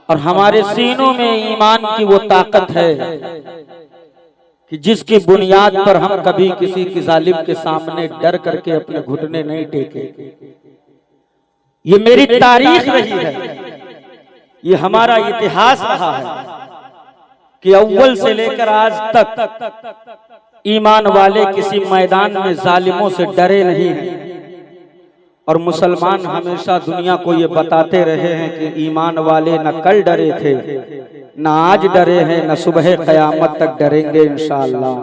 और हमारे सीनों में ईमान की वो ताकत है कि जिसकी बुनियाद पर हम कभी किसी की जालिम के सामने डर करके अपने घुटने नहीं टेके। ये मेरी तारीख रही है, ये हमारा इतिहास रहा है कि अव्वल से लेकर आज तक ईमान वाले किसी मैदान में जालिमों से डरे नहीं हैं। और मुसलमान हमेशा दुनिया को ये बताते रहे हैं कि ईमान वाले न कल डरे थे, न आज डरे हैं, न सुबह क़यामत तक डरेंगे इंशाअल्लाह।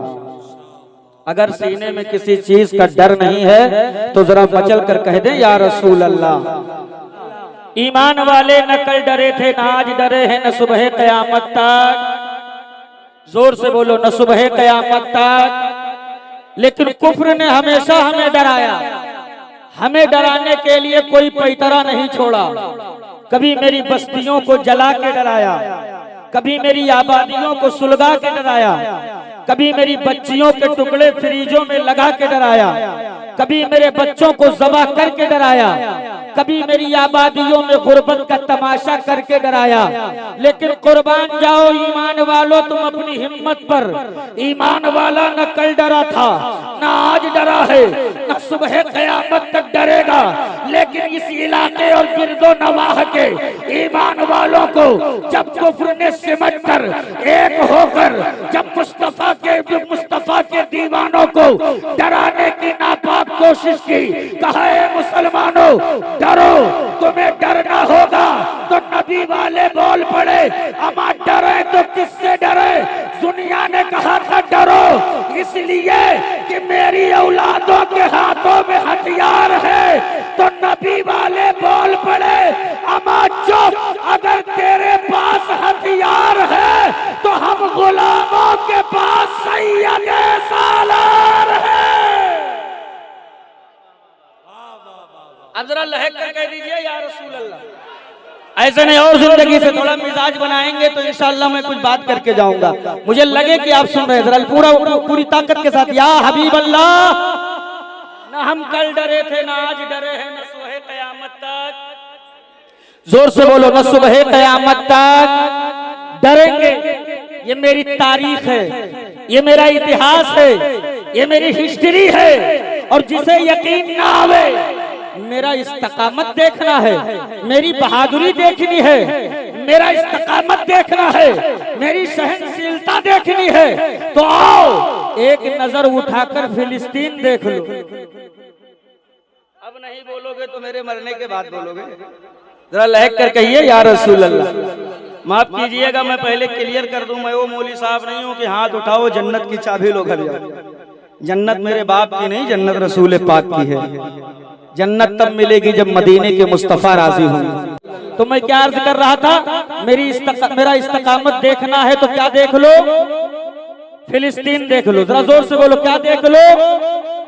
अगर सीने में किसी चीज का डर नहीं है तो जरा बचल कर कह दें या रसूल अल्लाह। ईमान वाले न कल डरे थे, न आज डरे हैं, न सुबह क़यामत तक। जोर से बोलो, न सुबह क़यामत तक। लेकिन कुफ्र ने हमेशा हमें डराया, हमें डराने के लिए कोई पैतरा नहीं छोड़ा। कभी मेरी बस्तियों को जला के डराया, कभी मेरी आबादियों को सुलगा के डराया, कभी मेरी बच्चियों के टुकड़े फ्रीजों में लगा के डराया, कभी मेरे बच्चों को ज़बह करके डराया, कभी मेरी आबादियों में गुर्बत का तमाशा करके डराया। लेकिन कुर्बान जाओ ईमान वालों तुम अपनी हिम्मत पर। ईमान वाला न कल डरा था, न आज डरा है, न सुबह क़यामत तक डरेगा। लेकिन इस इलाके और गिरदो नवाह के ईमान वालों को जब कुफ्र ने सिमट कर एक होकर जब मुस्तफा के दीवानों को डराने की नापाक कोशिश की, कहा है मुसलमानों डरो, तुम्हें डरना होगा। तो नबी वाले बोल पड़े, अमा डरे तो किससे डरे? दुनिया ने कहा था डरो इसलिए कि मेरी औलादों के हाथों में हथियार है। तो नबी वाले बोल पड़े, अमा चुप, अगर तेरे पास हथियार है तो हम गुलामों के पास सैयदे सालार है। अब जरा लहक कर कह दीजिए या रसूल अल्लाह। ऐसे नहीं, और जिंदगी से थोड़ा मिजाज बनाएंगे तो इंशाअल्लाह मैं कुछ बात करके जाऊंगा। मुझे लगे कि आप सुन रहे हैं, जरा पूरी ताकत के साथ या हबीब अल्लाह। ना हम कल डरे थे, ना आज डरे हैं, न सुबह क़यामत तक। जोर से बोलो, न सुबह क़यामत तक डरेंगे। ये मेरी तारीख है, ये मेरा इतिहास है, ये मेरी हिस्ट्री है। और जिसे यकीन ना आवे, मेरा इस्तकामत देखना है, मेरी बहादुरी देखनी है, मेरा इस्तकामत देखना है, मेरी सहनशीलता देखनी है, तो आओ एक नजर उठाकर फिलिस्तीन देख लो। अब नहीं बोलोगे तो मेरे मरने के बाद बोलोगे। जरा लहक कर कहिए या रसूल अल्लाह। माफ कीजिएगा, मैं पहले क्लियर कर दूं, मैं वो मौली साहब नहीं हूं कि हाथ उठाओ जन्नत की चाबी लो घर जाओ। जन्नत मेरे बाप की नहीं, जन्नत रसूल पाक की है। जन्नत तब मिलेगी जब मदीने के मुस्तफा राजी होंगे। तो मैं क्या अर्ज कर रहा था, मेरा इस्तकामत देखना है तो क्या देख लो? फिलिस्तीन देख लो। जरा जोर से बोलो, क्या देख लो?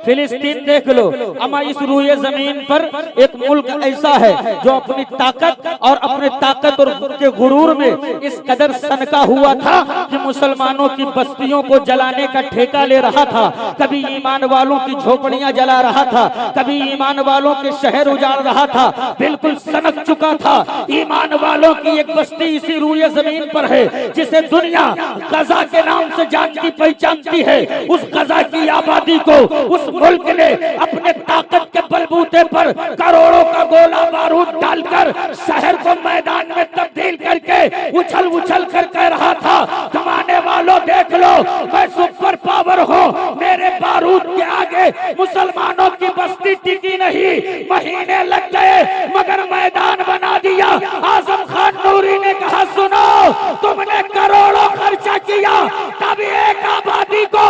फिलिस्तीन देख लो। अमा इस रूए जमीन पर एक मुल्क ऐसा है जो अपनी ताकत और अपने ताकत और के गुरूर में इस कदर सनका हुआ था कि मुसलमानों की बस्तियों को जलाने का ठेका ले रहा था। कभी ईमान वालों की झोपड़ियां जला रहा था, कभी ईमान वालों के शहर उजाड़ रहा था। बिल्कुल सनक चुका था। ईमान वालों की एक बस्ती इसी रूए जमीन पर है जिसे दुनिया गजा के नाम से जानती पहचानती है। उस गजा की आबादी को उस मुल्क ने अपने ताकत के बलबूते पर करोड़ों का गोला बारूद डालकर शहर को मैदान में तब्दील करके उछल उछल कर कह रहा था, जमाने वालों देख लो, मैं सुपर पावर हूँ, मेरे बारूद के आगे मुसलमानों की बस्ती टिकी नहीं। महीने लग गए मगर मैदान बना दिया। आजम खान नूरी ने कहा, सुनो, तुमने करोड़ों खर्चा किया तब एक आबादी को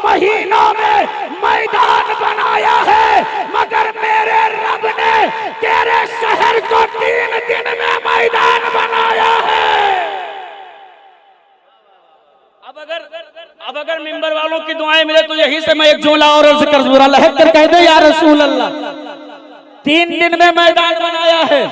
महीनों में मैदान बनाया है, मगर मेरे रब ने तेरे शहर को 3 दिन में मैदान बनाया है। अब अगर मिंबर वालों की दुआएं मिले तो यही से मैं एक जुमला और अर्ज कर दूं, लहक कर कह दे या रसूल अल्लाह। 3 दिन में मैदान बनाया है,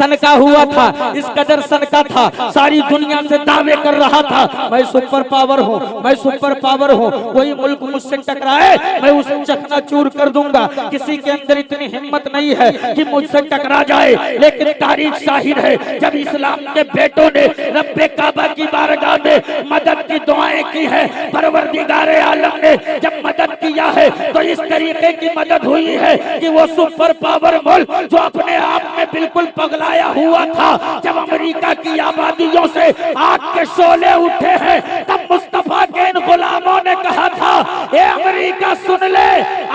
सनका हुआ था, इस कदर सनका था, सारी दुनिया से दावे कर रहा था मैं सुपर पावर हूँ, मैं सुपर पावर हूँ, कोई मुल्क मुझसे टकराए मैं उसे चकनाचूर कर दूंगा। किसी के अंदर इतनी हिम्मत नहीं है कि मुझसे टकरा जाए, लेकिन तारीख शाहिद है जब इस्लाम के बेटों ने रब्बे काबा की बारगाह में मदद की दुआएं की है, परवरदिगारे आलम ने जब मदद किया है तो इस तरीके की मदद हुई है कि वो सुपर पावर मुल्क जो अपने आप में बिल्कुल पगलाया हुआ था, जब अमेरिका की आबादियों से आग के शोले उठे हैं, तब मुस्तफा के इन गुलामों ने कहा था, ए अमेरिका सुन ले,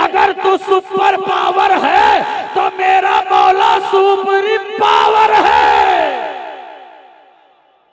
अगर तू सुपर पावर है तो मेरा मौला सुपर पावर है।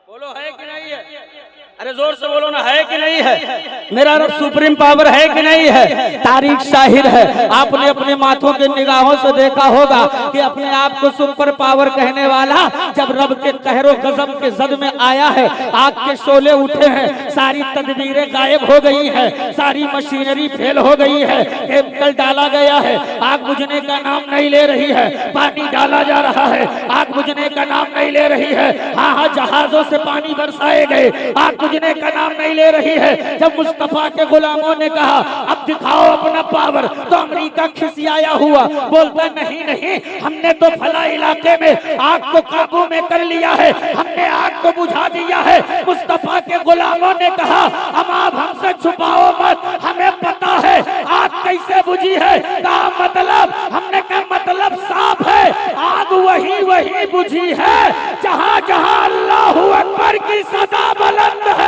बोलो है कि नहीं है? अरे जोर से बोलो ना, है कि नहीं है? मेरा रब सुप्रीम पावर है कि नहीं है? तारीख शाहिद है। आपने अपने माथों के निगाहों से देखा होगा कि अपने आप को सुपर पावर कहने वाला जब रब के कहरो गजब के जद में आया है, आग के शोले उठे हैं, सारी तदबीरें गायब हो गई है, सारी मशीनरी फेल हो गई है, केमिकल डाला गया है, आग बुझने का नाम नहीं ले रही है, पानी डाला जा रहा है, आग बुझने का नाम नहीं ले रही है। हाँ, जहाजों से पानी बरसाए गए, आग बुझने का नाम नहीं ले रही है। जब मुस्तफा के गुलामों ने कहा अब दिखाओ अपना पावर, तो अमेरिका खिसियाया हुआ बोलता नहीं नहीं, हमने तो फला इलाके में आग को काबू में कर लिया है, हमने आग को बुझा दिया है। मुस्तफा के गुलामों ने कहा अब आप हमसे छुपाओ मत, हमें पता है आग कैसे बुझी है। कहा मतलब? हमने कहा मतलब साफ है, आग वही बुझी है जहां जहां अल्लाहू अकबर की सदा बुलंद है।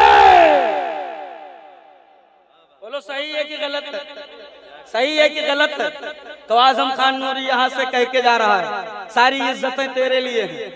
बोलो सही है कि गलत है? सही है कि गलत है? तो आजम खान नूरी यहाँ से कह के जा रहा है, सारी इज्जतें तेरे लिए हैं,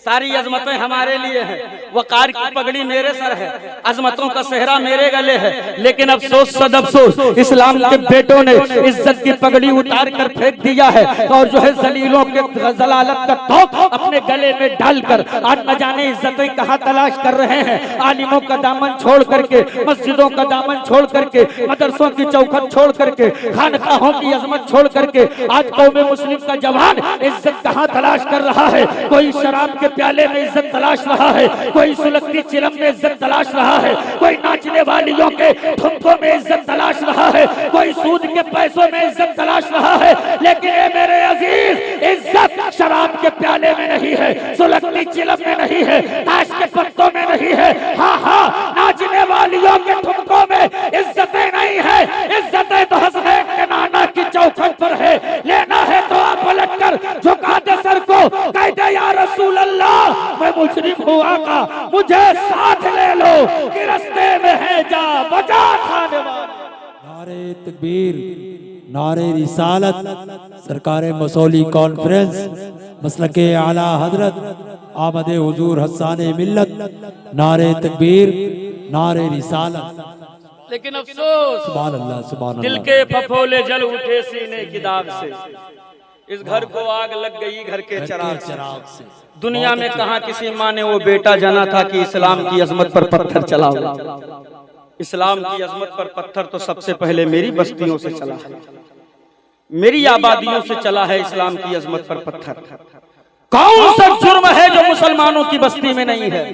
सारी अजमतें हमारे लिए हैं, वकार की पगड़ी मेरे सर है, अजमतों का सेहरा मेरे गले है, लेकिन अफसोस सद अफसोस इस्लाम के बेटों ने इज्जत की पगड़ी उतार कर फेंक दिया है, और जो है जलीलों के जलालत का तोक अपने गले में डालकर आज न जाने इज्जतें कहाँ तलाश कर रहे हैं। आलिमों का दामन छोड़ करके, मस्जिदों का दामन छोड़ करके, मदरसों की चौखट छोड़ करके, खानकाहों की अजमत छोड़ करके आज कौमे मुस्लिम का जवान इज्जत कहाँ तलाश कर रहा है। कोई शराब के प्याले में इज्जत तलाश रहा है, कोई सुलगती चिलम में इज्जत तलाश रहा है, कोई नाचने वालियों के ठुमकों में इज्जत तलाश रहा है, कोई सूद के पैसों में इज्जत तलाश रहा है। लेकिन ए मेरे अजीज, इज्जत शराब के प्याले में नहीं है, सुलगती चिलम में नहीं है, ताश के पत्तों में नहीं है। हाँ, नाचने वालियों के ठुमकों में इज्जतें नहीं है, इज्जतें तो हसनैन के नाना की चौखट पर है। लेना है तो आप पलट कर झुका दे सर को, कह दे या रसूल अल्लाह मैं मुजरिम हुआ का, मुझे साथ ले लो कि रास्ते में है जा बचा खाने वाला। नारे तकबीर, नारे रिसालत, सरकार मसौली कॉन्फ्रेंस, मसलके आला हजरत आमदे हुजूर हस्साने मिल्लत, नारे तकबीर, नारे रिसालत। लेकिन अफसोस सुभान अल्लाह, सुभान अल्लाह। दिल के फफोले जल उठे सीने की दाग से, इस घर को आग लग गई घर के चिराग से। दुनिया में कहा किसी माँ ने वो बेटा जाना था कि इस्लाम की अजमत पर पत्थर चलाओ। इस्लाम की अजमत पर पत्थर तो सबसे पहले मेरी बस्तियों से चला है, मेरी आबादियों से चला है इस्लाम की अजमत पर पत्थर। कौन सा जुर्म है जो मुसलमानों की बस्ती में नहीं है?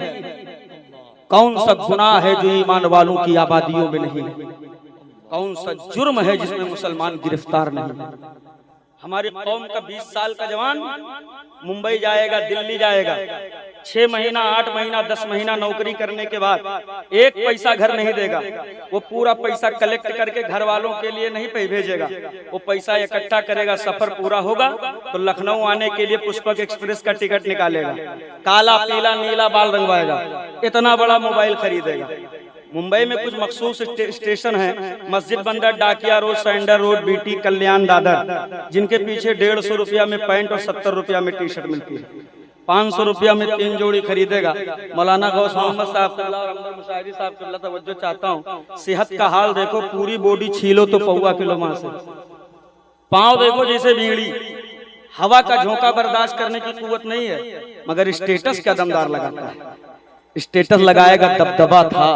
कौन सा गुनाह है जो ईमान वालों की आबादियों में नहीं है? कौन सा जुर्म है जिसमें मुसलमान गिरफ्तार नहीं है? हमारी कौम का 20 साल का जवान मुंबई जाएगा, दिल्ली जाएगा, 6 महीना 8 महीना 10 महीना नौकरी करने के बाद एक पैसा घर नहीं देगा। वो पूरा पैसा कलेक्ट करके घर वालों के लिए नहीं भेजेगा, वो पैसा इकट्ठा करेगा, सफर पूरा होगा तो लखनऊ आने के लिए पुष्पक एक्सप्रेस का टिकट निकालेगा, काला पीला नीला बाल रंगवाएगा, इतना बड़ा मोबाइल खरीदेगा। मुंबई में कुछ मखसूस स्टेशन है, मस्जिद बंदर, डाकिया रोड, सैंडर रोड, बीटी, कल्याण, दादर, जिनके पीछे 150 रुपया में पैंट और 70 रुपया में टी शर्ट मिलती है। 500 रुपया में 3 जोड़ी खरीदेगा। मौलाना गौस मोहम्मद साहब और मुशाहिदी साहब की तवज्जो चाहता हूँ, सेहत का हाल देखो, पूरी बॉडी छीलो तो पौवा किलो मांस है, पाँव देखो जैसे बीड़ी, हवा का झोंका बर्दाश्त करने की कुव्वत नहीं है, मगर स्टेटस का दमदार लगाता है। स्टेटस लगाएगा, दबदबा था,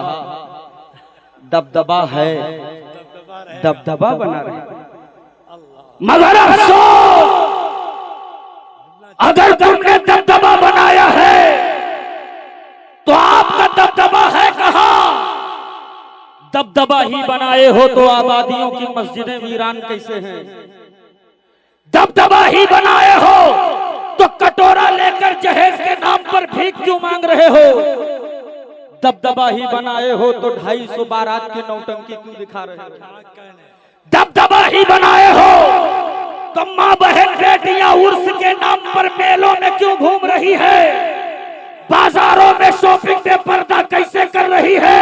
दबदबा है, दबदबा बना रहे। मगर अफसोस अगर तुमने दबदबा बनाया है तो आपका दबदबा है कहां? दबदबा ही बनाए हो तो आबादियों की मस्जिदें वीरान कैसे हैं? दबदबा ही बनाए हो तो कटोरा लेकर जहेज के नाम पर भीख क्यों मांग रहे हो? दबदबा ही बनाए हो तो 250 बारात की नौटंकी क्यों दिखा रहे हो? दबदबा ही बनाए हो तो माँ बहन बेटियां उर्स के नाम पर मेलों में क्यों घूम रही है? बाजारों में शॉपिंग में पर्दा कैसे कर रही है?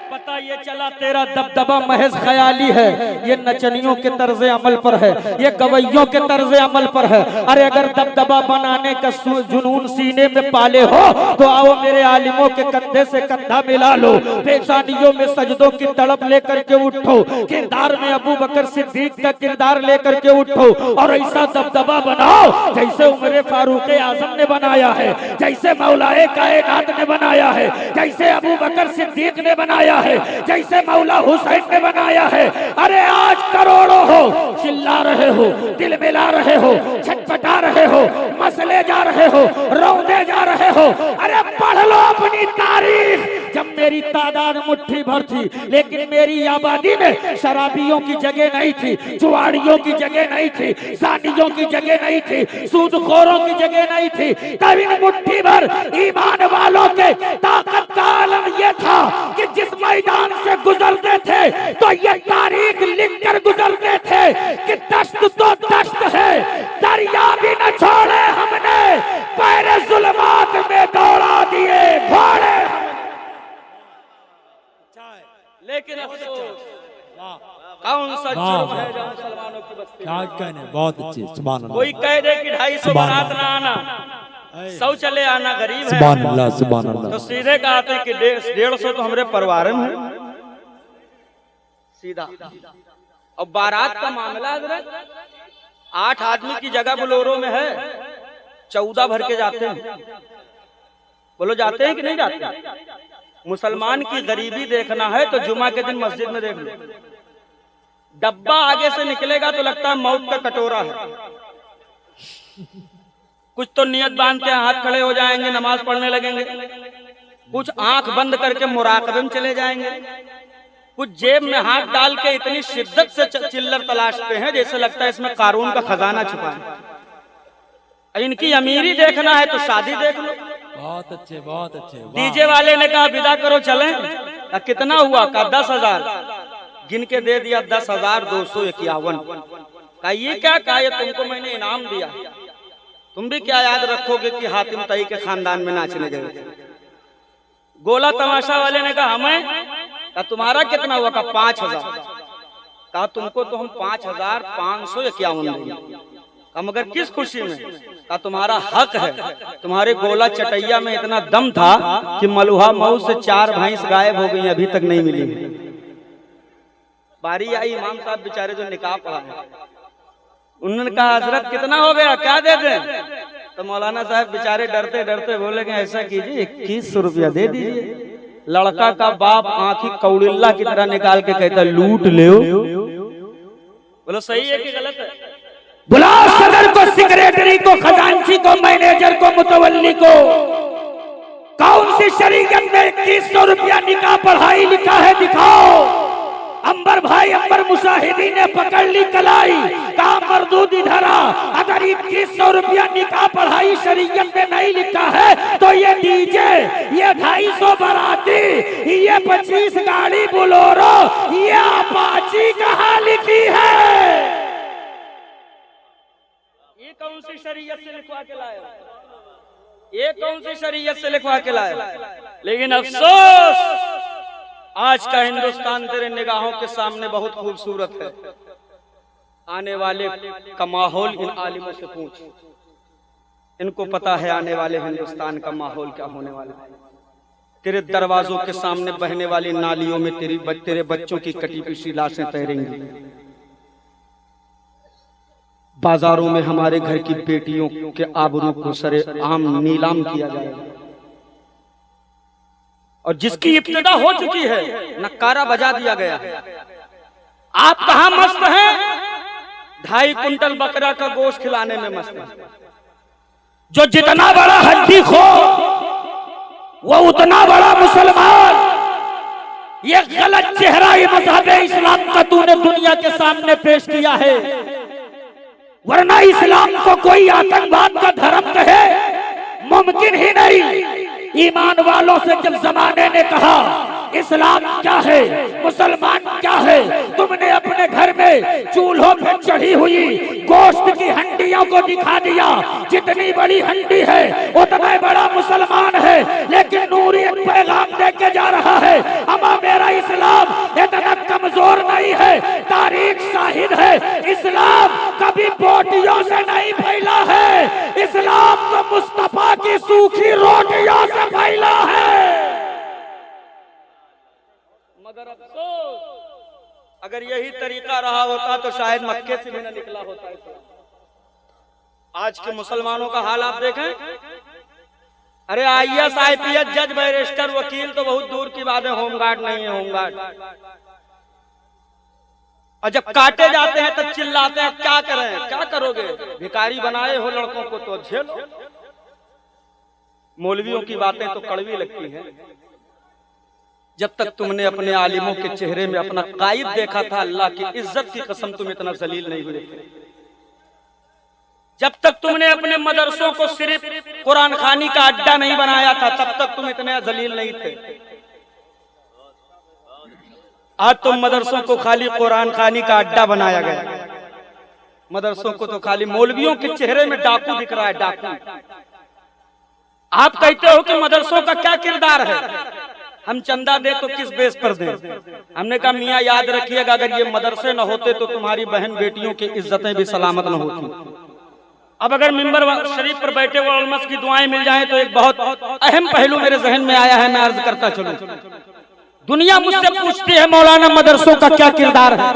पता ये चला तेरा दबदबा महज ख्याली है, ये नचनियों के तर्ज अमल पर है, ये गवैयों के तर्ज अमल पर है। अरे अगर दबदबा बनाने का जुनून सीने में पाले हो तो आओ मेरे आलिमों के कंधे से कंधा मिला लो, पेशानियों में सजदों की तड़प लेकर के उठो, किरदार में अबू बकर सिद्दीक का किरदार लेकर के उठो और ऐसा दबदबा बनाओ जैसे उमर फारूक आजम ने बनाया है, जैसे मौलाए कायनात ने बनाया है, जैसे अबू बकर सिद्दीक ने बनाया है, जैसे मौला हुसैन ने बनाया है। अरे आज करोड़ों हो चिल्ला रहे हो, दिल मिला रहे हो, छटपटा रहे हो, मसले जा रहे हो, रौंदे जा रहे हो। अरे पढ़ लो अपनी तारीख। जब मेरी तादाद मुट्ठी भर थी लेकिन मेरी आबादी में शराबियों की जगह नहीं थी, जुआड़ियों की जगह नहीं थी, सानियों की जगह नहीं थी, सूदखोरों की जगह नहीं थी। कभी मुट्ठी भर ईमान वालों के ताकत का आलम यह था कि जिस मैदान से गुजरते थे तो ये तारीख लिखकर गुजरते थे कि दश्त तो दश्त है, दरिया भी न छोड़े हमने, पैरे जुल्मात में दौड़ा दिए घोड़े। लेकिन कौन सा जुर्म है जो मुसलमानों की बस्ती? क्या कहने, बहुत अच्छे, सुभान अल्लाह। कोई कह दे कि 250 बारात ना आना, 100 चले आना, गरीब है, सुभान अल्लाह, सुभान अल्लाह। तो सीधे कहते कि 150 तो हमारे परिवार में है, सीधा। और बारात का मामला हजरत 8 आदमी की जगह बोलेरो में है, 14 भर के जाते हैं। बोलो जाते हैं कि नहीं जाते? मुसलमान की गरीबी देखना है तो जुमा के दिन मस्जिद में देख लो, डब्बा आगे से निकलेगा तो लगता है मौत का कटोरा है। कुछ तो नियत बांध के हाथ खड़े हो जाएंगे, नमाज पढ़ने लगेंगे, कुछ आंख बंद करके मुराकबे में चले जाएंगे, कुछ जेब में हाथ डाल के इतनी शिद्दत से चिल्लर तलाशते हैं जैसे लगता है इसमें कारून का खजाना छुपा है। इनकी अमीरी देखना है तो शादी देख लो। बहुत अच्छे, बहुत अच्छे। डीजे वाले ने कहा विदा करो चलें, कितना हुआ? का 10,000 गिन के दे दिया, 10,251। का ये क्या? कहा ये तुमको मैंने इनाम दिया, तुम भी क्या याद रखोगे कि हातिम तई के खानदान में नाचने गए थे। गोला तमाशा वाले ने कहा हमें, का तुम्हारा कितना हुआ? का 5,000। कहा तुमको तो हम 5,551 देंगे। मगर किस खुशी में? का तुम्हारा हक है, तुम्हारे गोला चटैया में इतना दम था कि मलुहा मऊ से 4 भैंस गायब हो गई, अभी तक नहीं मिली। बारी आई इमाम साहब बेचारे जो निकाह पढ़ा है, उन्होंने कहा हजरत कितना हो गया, क्या दे दें? तो मौलाना साहब बेचारे डरते डरते बोले कि ऐसा कीजिए 2100 रुपया दे दीजिए। लड़का का बाप आंखी कौड़िल्ला की तरह निकाल के कहता लूट ले। बोलो सही है कि गलत है? बुलाओ सदर को, सेक्रेटरी को, खजांची को, मैनेजर को, मुतवल्ली को। कौन सी शरीयत में 2100 रुपया निकाह पढ़ाई लिखा है? दिखाओ। अंबर भाई अंबर मुशाहिदी ने पकड़ ली कलाई, कहा मरदूदी धरा। अगर 2100 रुपया निकाह पढ़ाई शरीयत में नहीं लिखा है तो ये डीजे, ये 250 बाराती, ये 25 गाड़ी बोलोरो, ये अपाची कहाँ लिखी है? ये कौन सी शरीयत से लिखवा के लाए? ये कौन सी शरीयत से लिखवा के लाए? लेकिन अफसोस आज का हिंदुस्तान तेरे निगाहों के सामने बहुत खूबसूरत है। आने वाले का माहौल इन आलिमों से पूछ, इनको पता है आने वाले हिंदुस्तान का माहौल क्या होने वाला है। तेरे दरवाजों के सामने बहने वाली नालियों में तेरे बच्चों की कटी पिटी लाशें तैरेंगी। बाजारों में हमारे घर की बेटियों के आबरू को सरे आम नीलाम किया जाएगा। और जिसकी इब्तिदा हो चुकी है, नक्कारा बजा दिया गया है। आप कहां मस्त हैं? 2.5 कुंटल बकरा का गोश्त खिलाने में मस्त हैं। जो जितना बड़ा हड्डी खो वो उतना बड़ा मुसलमान। ये गलत चेहरा ये मजहब इस्लाम का तूने दुनिया के सामने पेश किया है, वरना इस्लाम को कोई आतंकवाद का धर्म कहे मुमकिन ही नहीं। ईमान वालों से जब जमाने ने कहा इस्लाम क्या है, मुसलमान क्या है, तुमने अपने घर में चूल्हों पर चढ़ी हुई गोश्त की हंडियों को दिखा दिया। जितनी बड़ी हंडी है उतना बड़ा मुसलमान है। लेकिन नूर एक पैगाम दे के जा रहा है, अमा मेरा इस्लाम इतना कमजोर नहीं है। तारीख शाहिद है, इस्लाम कभी बोटियों से नहीं फैला है, इस्लाम तो मुस्तफा की सूखी रोटियों से फैला है। मगर अफसोस, अगर यही तरीका रहा होता तो शायद मक्के से भी न निकला होता है। आज के मुसलमानों का हाल आप देखें। अरे IAS IPS जज बैरिस्टर वकील तो बहुत दूर की बात है, होमगार्ड नहीं है होमगार्ड। और जब काटे जाते हैं तब चिल्लाते हैं क्या करें, क्या करोगे, भिखारी बनाए हो लड़कों को तो झेलो। मौलवियों की बातें तो कड़वी लगती हैं। जब तक तुमने अपने आलिमों के चेहरे में अपना कायद देखा था, अल्लाह की इज्जत की कसम तुम इतना जलील नहीं हुए थे। जब तक तुमने अपने मदरसों को सिर्फ कुरान खानी का अड्डा नहीं बनाया था, तब तक तुम इतने जलील नहीं थे। आज तुम मदरसों को खाली कुरान खानी का अड्डा बनाया गया। मदरसों को तो खाली मौलवियों के चेहरे में डाकू दिख रहा है, डाकू। आप कहते हो कि मदरसों का क्या किरदार है, हम चंदा दे तो किस बेस पर दें। हमने कहा मियाँ याद रखिएगा, अगर ये मदरसे न होते तो तुम्हारी बहन बेटियों की इज्जतें भी सलामत न होती। अब अगर मिंबर शरीफ पर बैठे हुए उलमास की दुआएं मिल जाएं तो एक बहुत अहम पहलू मेरे जहन में आया है, मैं अर्ज करता चलूं। दुनिया मुझसे पूछती है मौलाना मदरसों का क्या किरदार है।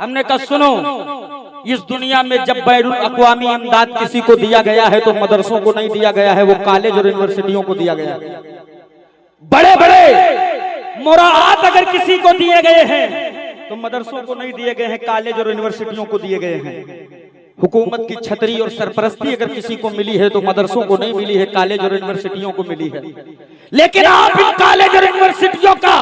हमने कहा सुनो, इस दुनिया में जब बैरुल अक़वामी इमदाद किसी को दिया गया है तो मदरसों को नहीं दिया गया है, वो कॉलेज और यूनिवर्सिटियों को दिया गया है। बड़े बड़े मुराद अगर किसी को दिए गए हैं तो मदरसों को नहीं दिए गए हैं, कॉलेज और यूनिवर्सिटियों को दिए गए हैं। हुकूमत की छतरी और सरपरस्ती अगर किसी को मिली है तो मदरसों को नहीं मिली है, कॉलेज और यूनिवर्सिटियों को मिली है। लेकिन आप इन कॉलेज और यूनिवर्सिटियों का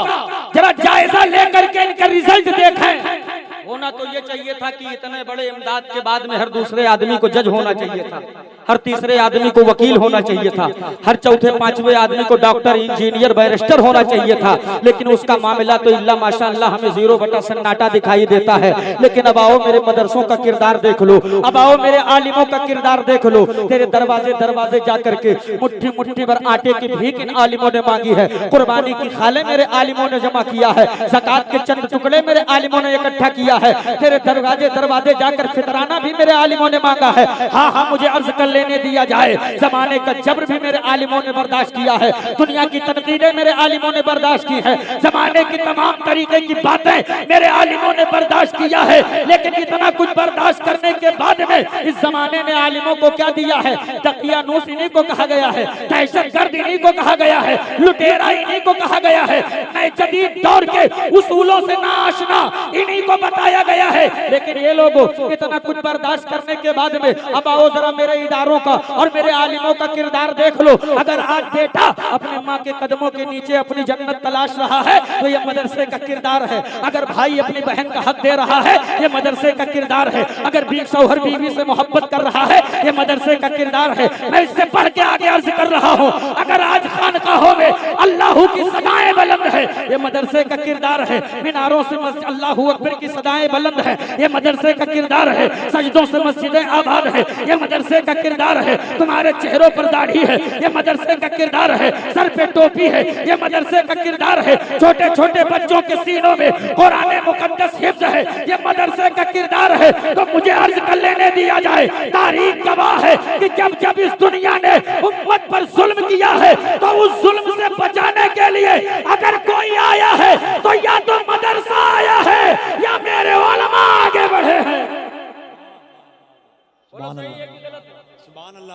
जरा जायजा लेकर के इनका रिजल्ट देखें। होना तो ये चाहिए था कि इतने बड़े इमदाद के बाद में हर दूसरे आदमी को जज होना चाहिए था, हर तीसरे आदमी को वकील होना चाहिए था, हर चौथे पांचवे आदमी को डॉक्टर इंजीनियर बैरिस्टर होना चाहिए था। लेकिन उसका मामला तो इल्ला माशाअल्लाह हमें 0 सन्नाटा दिखाई देता है। लेकिन अब आओ मेरे मदरसों का किरदार देख लो, अब आओ मेरे आलिमों का किरदार देख लो। तेरे दरवाजे दरवाजे जाकर के मुट्ठी मुट्ठी भर आटे की भीख इन आलिमों ने मांगी है, कुर्बानी की खाले मेरे आलिमों ने जमा किया है, ज़कात के चंद टुकड़े मेरे आलिमों ने इकट्ठा किया है। तेरे दरवाजे दरवाजे जाकर फितराना भी मेरे आलिमों ने मांगा है। हाँ हाँ मुझे अर्ज कर लेने दिया जाए, जमाने का जबर भी मेरे आलिमों ने बर्दाश्त किया है, दुनिया की तनकीदें मेरे आलिमों ने बर्दाश्त की है, जमाने की तमाम तरीके की बातें मेरे आलिमों ने बर्दाश्त किया है। लेकिन इतना कुछ बर्दाश्त करने के बाद में इस जमाने ने आलिमों को क्या दिया है? तकियानूस इन्हीं को कहा गया है, दहशतगर्द इन्हीं को कहा गया है, लुटेरा इन्हीं को कहा गया है, नए जदीद दौर के उसूलों से नाआशना इन्हीं को बताया गया है। लेकिन ये लोग इतना कुछ बर्दाश्त करने के बाद में अब आओ जरा मेरे इदारों का और मेरे आलिमों का किरदार देख लो। अगर आज बेटा अपने माँ के कदमों के नीचे अपनी जन्नत तलाश रहा है तो ये मदरसे का किरदार है। अगर भाई अपनी बहन का हक दे रहा है ये मदरसे का किरदार है। अगर शौहर बीवी से मोहब्बत कर रहा है ये मदरसे का किरदार है। मैं इससे बढ़ के आगे अर्ज कर रहा हूँ, अगर आज खानकाहों में अल्लाह की सदाएं बुलंद है ये मदरसे का किरदार है। मीनारों से अल्लाहू अकबर की सदाएं बुलंद है ये मदरसे का किरदार है। सजदों से मस्जिदें आबाद है ये मदरसे का किरदार है। तुम्हारे चेहरों पर दाढ़ी है ये मदरसे का किरदार है, सर पे टोपी है ये मदरसे का किरदार है, छोटे छोटे बच्चों के सीनों में कुरान मुकद्दस हिफ्ज है ये मदरसे का किरदार है। तो मुझे अर्ज कर लेने दिया जाए, तारीख गवाह है कि जब जब इस दुनिया ने उम्मत पर जुल्म किया है तो उस जुल्म से बचाने के लिए अगर कोई आया है तो या तो मदरसा आया है या मेरे उलमा आगे बढ़े हैं।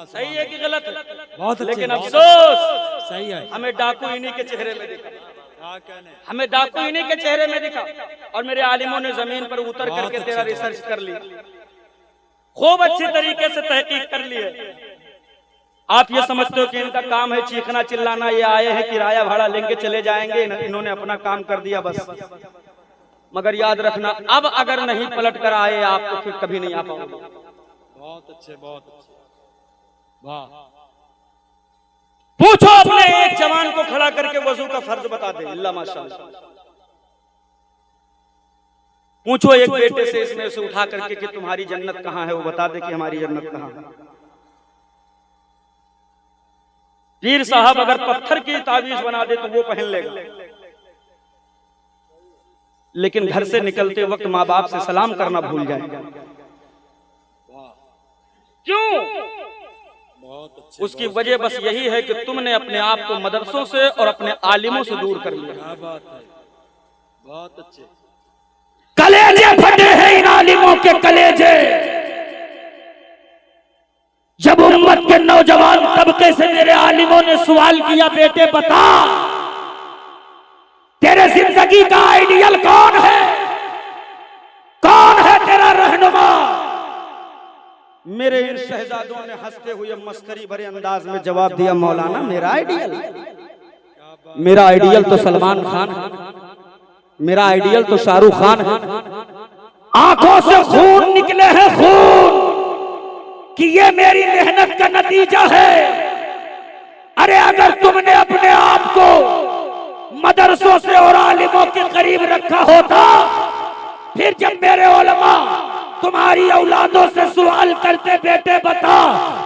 सही है कि गलत? बहुत अच्छे, लेकिन अफसोस सही है, हमें डाकू इन्हीं के चेहरे में दिखा, हमें डाकू इन्हीं के चेहरे में दिखा। और मेरे आलिमों ने जमीन पर उतर करके तेरा रिसर्च कर लिया, खूब अच्छी तरीके से तहकीक कर ली है। आप ये समझते हो कि इनका काम है चीखना चिल्लाना, ये आए हैं किराया भाड़ा लेंगे चले जाएंगे, इन्होंने अपना काम कर दिया बस। मगर याद रखना, अब अगर नहीं पलट कर आए आप तो फिर कभी नहीं आ पाओगे। बहुत अच्छे, बहुत अच्छे, वाह। पूछो अपने एक जवान को खड़ा करके वजू का फर्ज बता दे, अल्लाह माशाअल्लाह। पूछो एक बेटे से इसमें से उठा करके कि तुम्हारी जन्नत कहाँ है, वो बता दे कि हमारी जन्नत कहाँ है। पीर साहब अगर पत्थर की तावीज बना दे तो वो पहन लेगा, लेकिन घर से निकलते वक्त माँ बाप से सलाम करना भूल जाएगा। क्यों? बहुत अच्छे, उसकी वजह बस यही है कि तुमने अपने आप को मदरसों से और अपने आलिमों से दूर कर लिया। क्या बात है, बहुत अच्छे। कलेजे फटे हैं इन आलिमों के कलेजे। जब उम्मत के नौजवान तबके से मेरे आलिमों ने सवाल किया, बेटे बता तेरे जिंदगी का आइडियल कौन है, कौन है तेरा रहनुमा? मेरे इन शहजादों ने हंसते हुए मस्करी भरे अंदाज में जवाब दिया, मौलाना मेरा आइडियल, मेरा आइडियल तो सलमान खान है, मेरा आइडियल तो शाहरुख खान है। आंखों से खून निकले हैं, खून कि ये मेरी मेहनत का नतीजा है। अरे अगर तुमने अपने आप को मदरसों से और आलिमों के करीब रखा होता, फिर जब मेरे उलमा तुम्हारी औलादों से सवाल करते, बेटे बता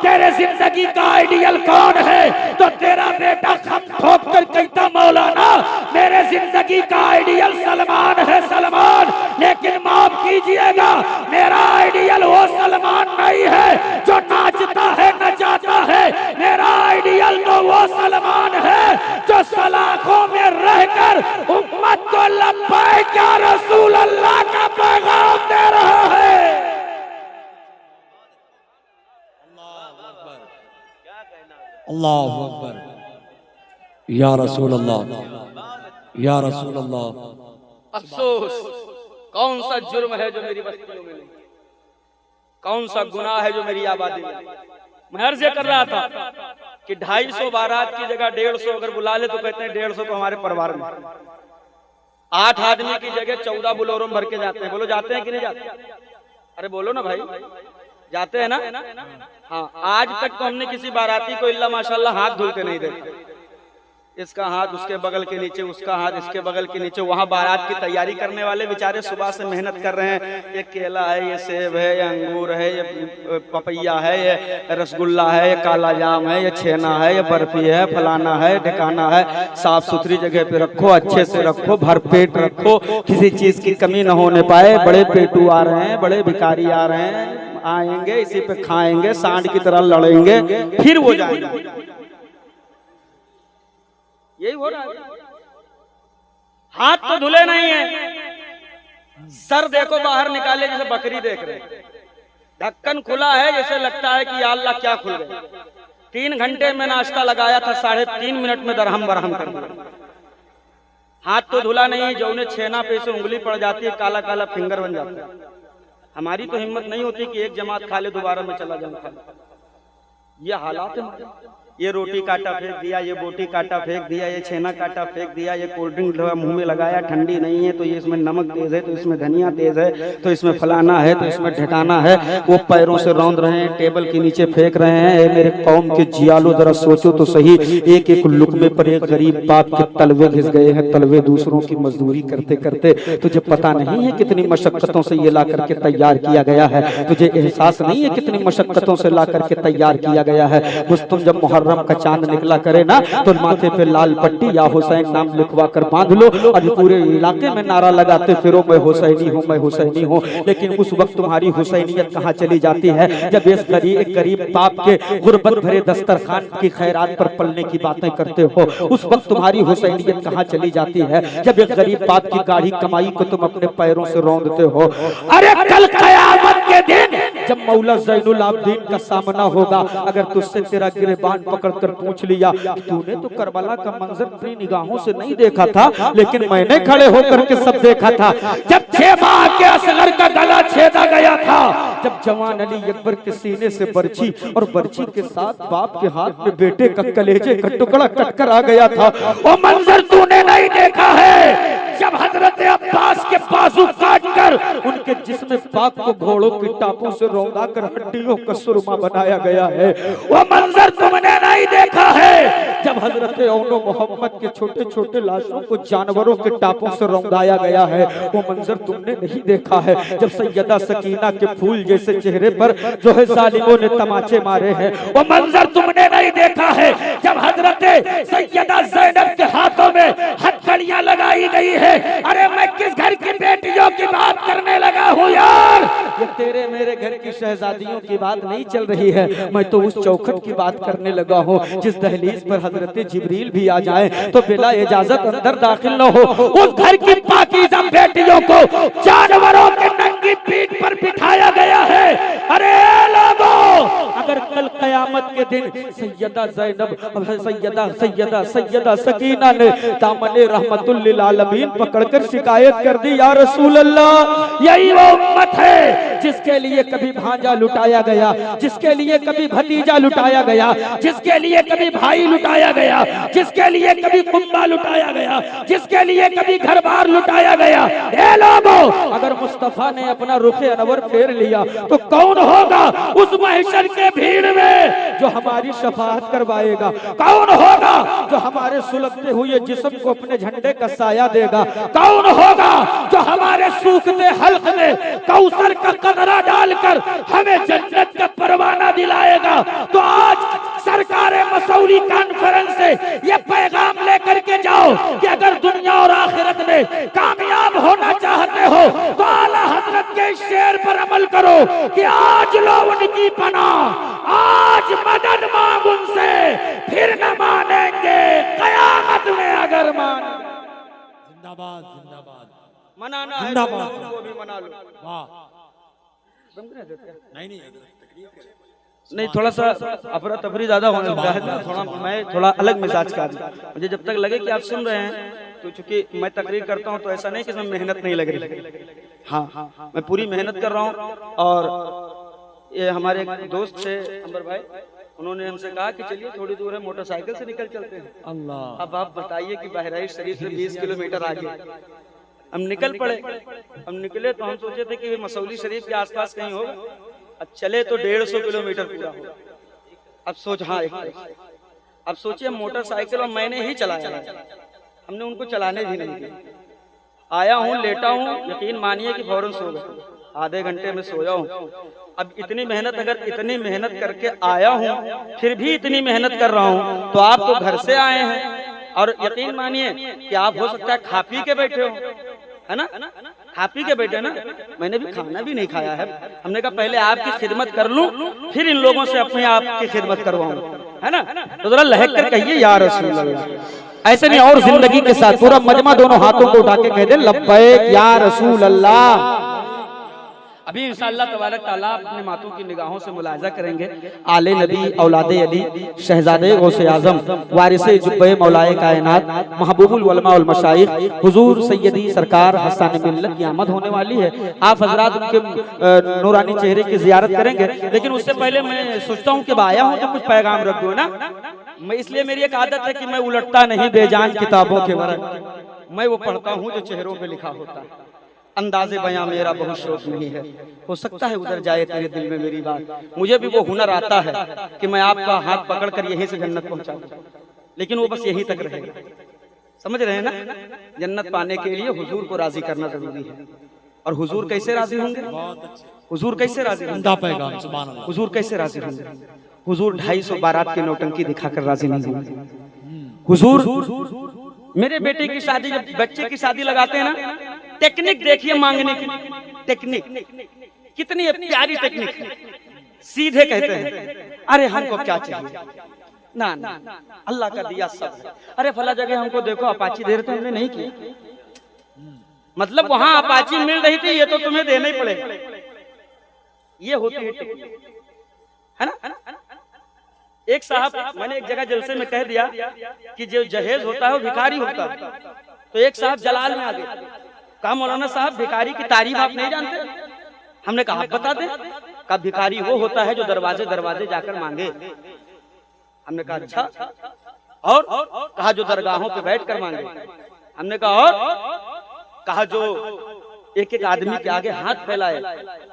तेरे जिंदगी का आइडियल कौन है, तो तेरा बेटा खम ठोक कर कहता, मौलाना मेरे जिंदगी का आइडियल सलमान है, सलमान। लेकिन माफ कीजिएगा, मेरा आइडियल वो सलमान नहीं है जो नाचता है नचाता है। मेरा आइडियल तो वो सलमान है जो सलाखों में रहकर उम्मत को लब्बैक या रसूल अल्लाह का पैगाम दे रहा है। अल्लाहु अकबर, या रसूल अल्लाह, या रसूल अल्लाह। अफसोस, कौन सा जुर्म है जो मेरी बस्तियों में नहीं, कौन सा गुनाह है जो मेरी आबादी में। मैं अर्ज कर रहा था कि 250 बारात की जगह 150 अगर बुला ले तो कहते हैं 150 तो हमारे परिवार में। 8 आदमी की जगह 14 बुलोरों में भर के जाते हैं। बोलो जाते हैं कि नहीं जाते? अरे बोलो ना भाई, जाते हैं ना? हाँ, आज तक तो हमने किसी बाराती को इल्ला माशाल्लाह हाथ धुलते नहीं देखा। इसका हाथ उसके बगल के नीचे, उसका हाथ इसके बगल के नीचे। वहाँ बारात की तैयारी करने वाले बेचारे सुबह से मेहनत कर रहे हैं। ये केला है, ये सेब है, ये अंगूर है, ये पपैया है, ये रसगुल्ला है, ये काला जाम है, ये छेना है, ये बर्फी है, फलाना है, ढिकाना है। साफ सुथरी जगह पे रखो, अच्छे से रखो, भर पेट रखो, किसी चीज की कमी न होने पाए। बड़े पेटू आ रहे हैं, बड़े भिखारी आ रहे हैं, आएंगे इसी पे खाएंगे, सांड की तरह लड़ेंगे, फिर वो जाएंगे। यही हो रहा है। हाथ तो धुले नहीं है, सर देखो बाहर निकाले जैसे बकरी देख रहे, ढक्कन खुला है जैसे लगता है कि या अल्लाह क्या खुल गया। 3 घंटे में नाश्ता लगाया था, 3.5 मिनट में दरहम बरहम कर दिया। हाथ तो धुला नहीं, जो उन्हें छेना पे से उंगली पड़ जाती है, काला काला फिंगर बन जाता है। हमारी तो हिम्मत नहीं होती कि एक जमात खा ले दोबारा में चला जाऊं। ये हालात है। ये रोटी काटा फेंक दिया, ये बोटी काटा फेंक दिया, ये छेना काटा फेंक दिया, ये कोल्ड ड्रिंक मुंह में लगाया, ठंडी नहीं है तो ये इसमें नमक तेज है, तो इसमें धनिया तेज है, तो इसमें फलाना है, तो इसमें ढिकाना है। वो पैरों से रौंद रहे हैं, टेबल के नीचे फेंक रहे हैं। मेरे कौम के जियालो जरा सोचो तो सही, एक एक लुकमे पर एक गरीब बाप के तलवे घिस गए हैं, तलवे दूसरों की मजदूरी करते करते। तुझे पता नहीं है कितनी मशक्कतों से ये ला करके तैयार किया गया है, तुझे एहसास नहीं है कितनी मशक्कतों से ला करके तैयार किया गया है। बस तुम जब मुहर्रम का चांद निकला करे ना, तो माथे पे लाल पट्टी या हुसैन नाम लिखवा कर बांध लो और पूरे इलाके में नारा लगाते फिरो, मैं हुसैनी हूँ, मैं हुसैनी हूँ। लेकिन उस वक्त तुम्हारी हुसैनियत कहाँ चली जाती है जब इस गरीब बाप के गुर्बत भरे दस्तरखान की खैरात पर पलने की बातें करते हो। उस वक्त तुम्हारी हुसैनियत कहाँ चली जाती है जब एक गरीब बाप की गाढ़ी कमाई को तुम अपने पैरों से रौंदते हो। अरे कल कयामत के दिन जब मौला ज़ैनुल आबिदीन का सामना होगा, अगर तुझसे तेरा गिरबान पकड़ कर पूछ लिया तूने तो करबला का मंजर अपनी निगाहों से नहीं देखा था, लेकिन मैंने खड़े होकर के सब देखा था। जब 6 माह के असगर का गला छेदा गया था, जब जवान अली अकबर के सीने से बर्छी और बर्छी के साथ बाप के हाथ में बेटे का कलेजे का टुकड़ा कटकर आ गया था। वो मंजर तूने नहीं देखा है जब हजरत अब्बास के बाजू काटकर उनके जिस्म पाक को घोड़ों की टापों से रौंदा कर हड्डियों का सुरमा बनाया गया है। वो मंजर तुमने नहीं देखा है जब हजरत औनो मोहम्मद के छोटे छोटे लाशों को जानवरों के टापों से रौंदाया गया है। वो मंजर तुमने नहीं देखा है जब सैयदा सकीना के फूल जैसे चेहरे पर जो है जालिमों ने तमाचे मारे हैं। वो मंजर तुमने नहीं देखा है जब हजरत सैयदा ज़ैनब के हाथों में हथकड़ियां लगाई गई है। अरे मैं किस घर की बेटियों की बात करने लगा हूँ यार, ये तेरे मेरे घर की शहजादियों की बात नहीं चल रही है। मैं तो उस चौखट की बात करने लगा हूँ जिस दहलीज पर हजरत जिब्रील भी आ जाए तो बिला इजाजत अंदर दाखिल न हो। उस घर की पाकीज़ा बेटियों को जानवरों के नंगी पीठ पर बिठाया गया है। अरे लोगों, अगर कल कयामत के दिन सैयदा ज़ैनब सैयदा सकीना ने दामन रहमतुल लिल आलमीन पकड़कर शिकायत कर दी, या रसूल अल्लाह यही वो उम्मत है जिसके लिए कभी भांजा लुटाया गया, जिसके लिए कभी भतीजा लुटाया गया, जिसके लिए कभी भाई लुटाया गया, जिसके लिए कभी कुंबा लुटाया गया, जिसके लिए कभी घर बार लुटाया गया। ए लोगों, अगर मुस्तफा ने अपना रुखे अनवर फेर लिया तो कौन होगा उस महशर के भीड़ में जो हमारी शफाअत करवाएगा? कौन होगा जो हमारे सुलगते हुए जिस्म को अपने झंडे का साया देगा? कौन होगा जो हमारे सूखते हल्क में कौसर का कतरा डालकर हमें जन्नत का परवाना दिलाएगा? तो आज सरकार मसौली कॉन्फ्रेंस से ये पैगाम लेकर के जाओ कि अगर दुनिया और आखिरत में कामयाब होना चाहते हो तो आला हजरत के शेर पर अमल करो कि आज लो उनकी पनाह, आज मदद मांग उनसे, फिर न मानेंगे कयामत में अगर माने। जिंदाबाद जिंदाबाद। मनाना है जिंदाबाद। तो वो भी मना लो। वाह। नहीं नहीं, थोड़ा सा अफरा तफरी ज्यादा होने लगा है ना, थोड़ा मैं थोड़ा अलग मिजाज का आदमी। मुझे जब तक लगे कि आप सुन रहे हैं तो चूंकि मैं तकरीर करता हूं तो ऐसा नहीं कि इसमें मेहनत नहीं लग रही। हाँ, मैं पूरी मेहनत कर रहा हूं। और ये हमारे एक दोस्त थे अंबर भाई, उन्होंने हमसे कहा कि चलिए थोड़ी दूर है, मोटरसाइकिल से निकल चलते हैं। अल्लाह। अब आप बताइए कि बहराइच शरीफ से 20 किलोमीटर आगे हम निकल पड़े। हम निकले तो हम सोचे थे कि मसौली शरीफ के आसपास कहीं होगा। अब चले तो 150 किलोमीटर पूरा होगा। अब सोच, हाँ अब सोचिए मोटरसाइकिल और मैंने ही चलाया, हमने उनको चलाने भी नहीं दिया। आया हूँ, लेटा हूँ, यकीन मानिए कि फौरन सो गया। आधे घंटे में सोया हूँ। अब इतनी मेहनत, अगर इतनी मेहनत करके आया हूँ फिर भी इतनी मेहनत कर रहा हूँ तो आप तो घर से आए हैं और यकीन मानिए कि आप हो सकता है खा पी के बैठे हो, है ना, खा पी के बैठे ना। मैंने भी खाना भी नहीं खाया है। हमने कहा पहले आपकी खिदमत कर लूं फिर इन लोगों से अपने आप की खिदमत करवाऊं, है ना। तो जरा लहक कर कहिए या रसूल अल्लाह। ऐसे नहीं, और जिंदगी के साथ पूरा मजमा दोनों हाथों को उठा के कह दे लब्बैक या रसूल अल्लाह। अभी इंशाअल्लाह तबारक ताला अपने मातों की निगाहों से मुलाहिजा करेंगे आले नबी औलादे अली शहजादे गौसे आजम वारिसे जुब्बे मौलाए कायनात महबूबुल उलमा वल मशाइख हुजूर सैयदी सरकार हसन मिल्लत की आमद होने वाली है। आप हजरात उनके नूरानी चेहरे की जियारत करेंगे, लेकिन उससे पहले मैं सोचता हूँ कि आया हूँ तो कुछ पैगाम रख दो ना। मैं इसलिए मेरी एक आदत है कि मैं उलटता नहीं बेजान किताबों के वरक, मैं वो पढ़ता हूँ जो चेहरों पे लिखा होता है। अंदाज़े बयां मेरा बहुत शौक नहीं है, हो सकता है उधर जाए तेरे दिल में मेरी बात। मुझे भी वो हुनर आता है कि मैं आपका हाथ पकड़कर यहीं से जन्नत पहुंचाऊं, लेकिन वो बस यहीं तक रहेगा। समझ रहे हैं ना, जन्नत पाने के लिए हुजूर को राजी करना जरूरी है। और हुजूर कैसे राजी होंगे? हुजूर कैसे राजी होंगे? हुजूर कैसे राजी होंगे? हुजूर 250 बारात की नौटंकी दिखाकर राजी नहीं होंगे। हुजूर मेरे बेटे की शादी, जब बच्चे की शादी लगाते हैं ना, टेक्निक देखिए मांगने की, टेक्निक कितनी प्यारी टेक्निक। सीधे कहते हैं अरे हमको क्या चाहिए, ना ना अल्लाह का दिया सब है। अरे फला जगह हमको देखो अपाची दे रहे थे, हमने नहीं की। मतलब वहां अपाची मिल रही थी, ये तो तुम्हें देना ही पड़ेगा। ये होती है टेक्निक, है ना। एक साहब, मैंने एक जगह जलसे में कह दिया कि जो जहेज होता है वो भिखारी होता है। तो एक साहब जलाल में आ गए, कहा मौलाना साहब भिखारी की तारीफ आप नहीं जानते? हमने कहा आप बता दें। का भिखारी वो होता है जो दरवाजे दरवाजे जाकर मांगे। हमने कहा अच्छा, और कहा जो दरगाहों पे बैठ कर मांगे। हमने कहा और कहा जो एक एक आदमी के आगे हाथ फैलाए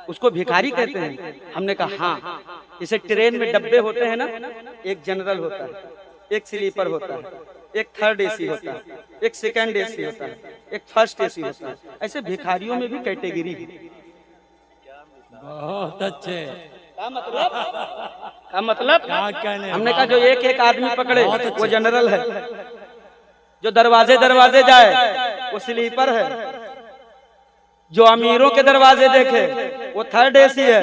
उसको भिखारी कहते हैं। हमने कहा हाँ, जैसे ट्रेन में डब्बे होते हैं ना, एक जनरल होता है, एक स्लीपर होता है, एक थर्ड एसी होता है, एक सेकंड एसी होता है, एक फर्स्ट एसी होता है, ऐसे भिखारियों में भी कैटेगरी है। बहुत अच्छे। क्या मतलब क्या कहने। हमने कहा जो एक एक आदमी पकड़े वो जनरल है, जो दरवाजे दरवाजे जाए वो स्लीपर है, जो अमीरों के दरवाजे देखे वो थर्ड एसी है,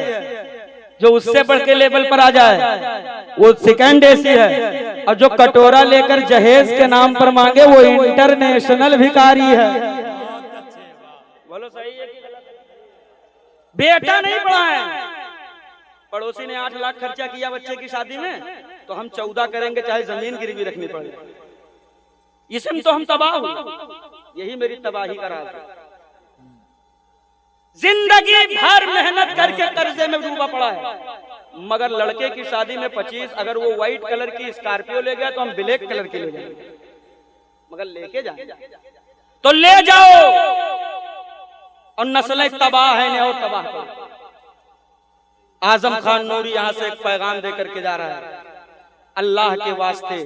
जो उससे बढ़ के लेवल पर आ जाए वो सेकंड एसी है, और जो कटोरा लेकर जहेज के नाम पर मांगे वो इंटरनेशनल भिखारी है। बोलो सही है कि गलत है? बेटा नहीं पढ़ा है, पड़ोसी ने 8 लाख खर्चा किया बच्चे की शादी में, तो हम 14 करेंगे चाहे जमीन गिरवी रखनी पड़े। इसमें तो हम तबाह हुए। यही मेरी तबाही का राज है। जिंदगी भर मेहनत करके कर्जे में डूबा पड़ा है, मगर लड़के की शादी में 25, अगर वो व्हाइट कलर की स्कॉर्पियो ले गया तो हम ब्लैक कलर की ले जाएंगे, मगर लेके जाए तो ले जाओ। और नस्लें तबाह है और तबाह करो। आजम खान नूरी यहाँ से एक पैगाम देकर के जा रहा है, अल्लाह के वास्ते